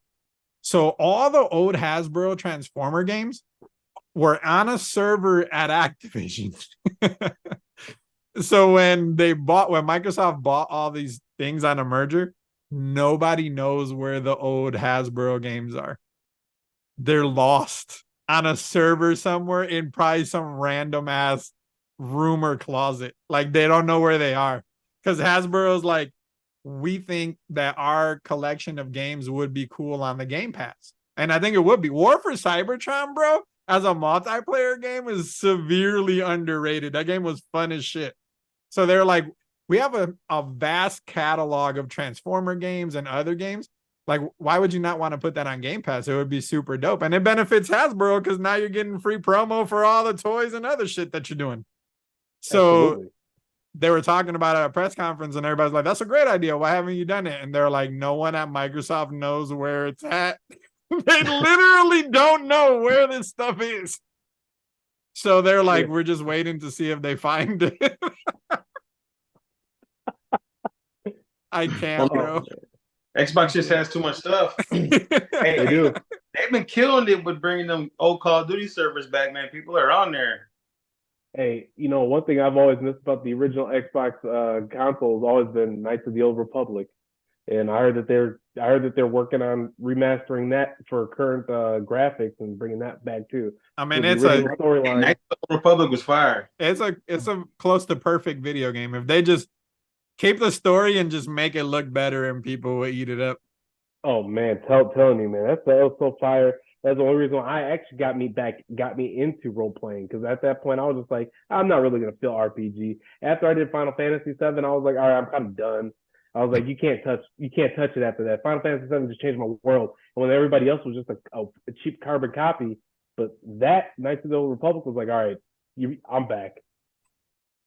Speaker 2: So all the old Hasbro Transformer games were on a server at Activision. So when Microsoft bought all these things on a merger, nobody knows where the old Hasbro games are. They're lost on a server somewhere in probably some random ass room or closet. Like they don't know where they are. Because Hasbro's like, we think that our collection of games would be cool on the Game Pass. And I think it would be. War for Cybertron, bro, as a multiplayer game is severely underrated. That game was fun as shit. So they're like, we have a vast catalog of Transformer games and other games. Like, why would you not want to put that on Game Pass? It would be super dope. And it benefits Hasbro because now you're getting free promo for all the toys and other shit that you're doing. So
Speaker 3: Absolutely.
Speaker 2: they were talking about it at a press conference and everybody's like, that's a great idea. Why haven't you done it? And they're like, no one at Microsoft knows where it's at. They literally don't know where this stuff is. So they're like, we're just waiting to see if they find it. I can't, bro.
Speaker 1: Xbox just has too much stuff. They
Speaker 3: do.
Speaker 1: They've been killing it with bringing them old Call of Duty servers back, man. People are on there.
Speaker 3: Hey, one thing I've always missed about the original Xbox console has always been Knights of the Old Republic, and I heard that they're working on remastering that for current graphics and bringing that back too.
Speaker 2: I mean,
Speaker 3: so
Speaker 2: it's a
Speaker 3: storyline.
Speaker 1: Knights of the Old Republic was fire.
Speaker 2: It's a close to perfect video game. If they just keep the story and just make it look better, and people will eat it up.
Speaker 3: Oh man, telling you, man, that was so fire. That's the only reason why I actually got me into role playing, because at that point I was just like, I'm not really gonna feel RPG. After I did Final Fantasy VII, I was like, all right, I'm kind of done. I was like, you can't touch it after that. Final Fantasy VII just changed my world. And when everybody else was just a cheap carbon copy, but that Knights of the Old Republic was like, all right, I'm back.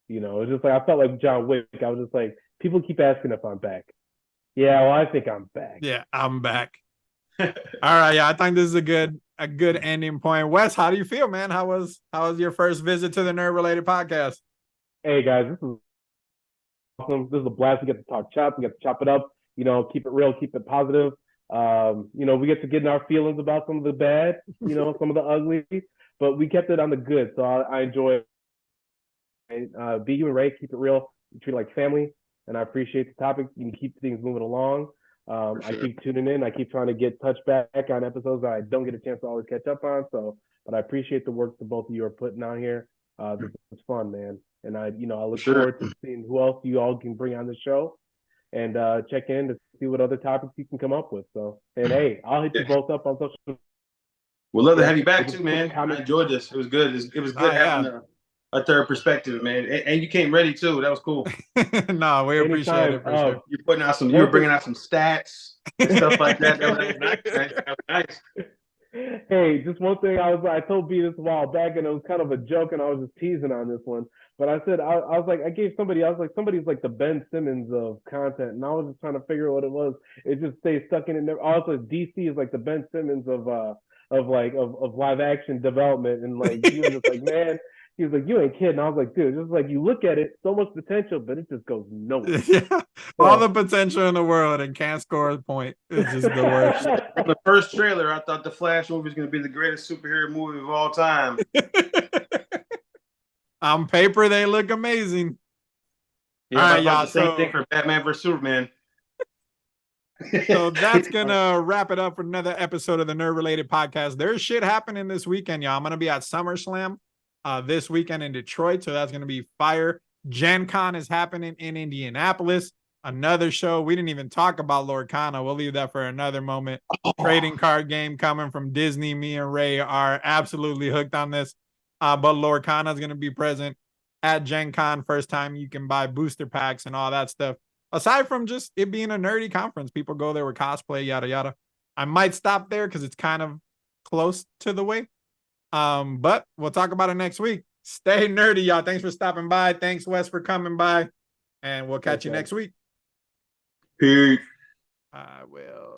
Speaker 3: It was just like I felt like John Wick. I was just like, people keep asking if I'm back. Yeah, well, I think I'm back.
Speaker 2: Yeah, I'm back. All right, yeah, I think this is a good ending point. Wes, how do you feel, man? How was your first visit to the Nerd Related Podcast?
Speaker 3: Hey guys, this is awesome. This is a blast. We get to talk chop. We get to chop it up. Keep it real, keep it positive. We get to get in our feelings about some of the bad, some of the ugly, but we kept it on the good. So I enjoy it. And be you and Ray, keep it real. You treat it like family, and I appreciate the topic. You can keep things moving along. Sure. I keep tuning in. I keep trying to get touch back on episodes that I don't get a chance to always catch up on. But I appreciate the work that both of you are putting out here. This is fun, man. And I look forward to seeing who else you all can bring on the show, and check in to see what other topics you can come up with. So, and hey, I'll hit you both up on social.
Speaker 1: We'd love to have you back too, man. I enjoyed this. It was good. It was good having a third perspective, man. And you came ready too. That was cool.
Speaker 2: No, we appreciate it for sure.
Speaker 1: You were bringing out some stats and stuff like that. That was nice.
Speaker 3: Hey, just one thing I told B this a while back, and it was kind of a joke, and I was just teasing on this one. But I said I was like, somebody's like the Ben Simmons of content, and I was just trying to figure out what it was. It just stays stuck in it. Also, DC is like the Ben Simmons of live action development, and like he was just like, man. He was like, you ain't kidding. I was like, dude, just like you look at it, so much potential, but it just goes nowhere.
Speaker 2: Yeah, all the potential in the world and can't score a point. It's just the worst.
Speaker 1: From the first trailer, I thought the Flash movie was going to be the greatest superhero movie of all time.
Speaker 2: On paper, they look amazing.
Speaker 1: Yeah, all right, y'all. Same thing for Batman vs Superman.
Speaker 2: So that's gonna wrap it up for another episode of the Nerd Related Podcast. There's shit happening this weekend, y'all. I'm gonna be at SummerSlam this weekend in Detroit, so that's gonna be fire. Gen Con is happening in Indianapolis. Another show. We didn't even talk about Lorcana. We'll leave that for another moment. Trading card game coming from Disney. Me and Ray are absolutely hooked on this. But Lorcana is gonna be present at Gen Con. First time you can buy booster packs and all that stuff. Aside from just it being a nerdy conference, people go there with cosplay, yada, yada. I might stop there because it's kind of close to the way. But we'll talk about it next week. Stay nerdy, y'all. Thanks for stopping by. Thanks, Wes, for coming by. And we'll catch you next week.
Speaker 1: Peace.
Speaker 2: I will.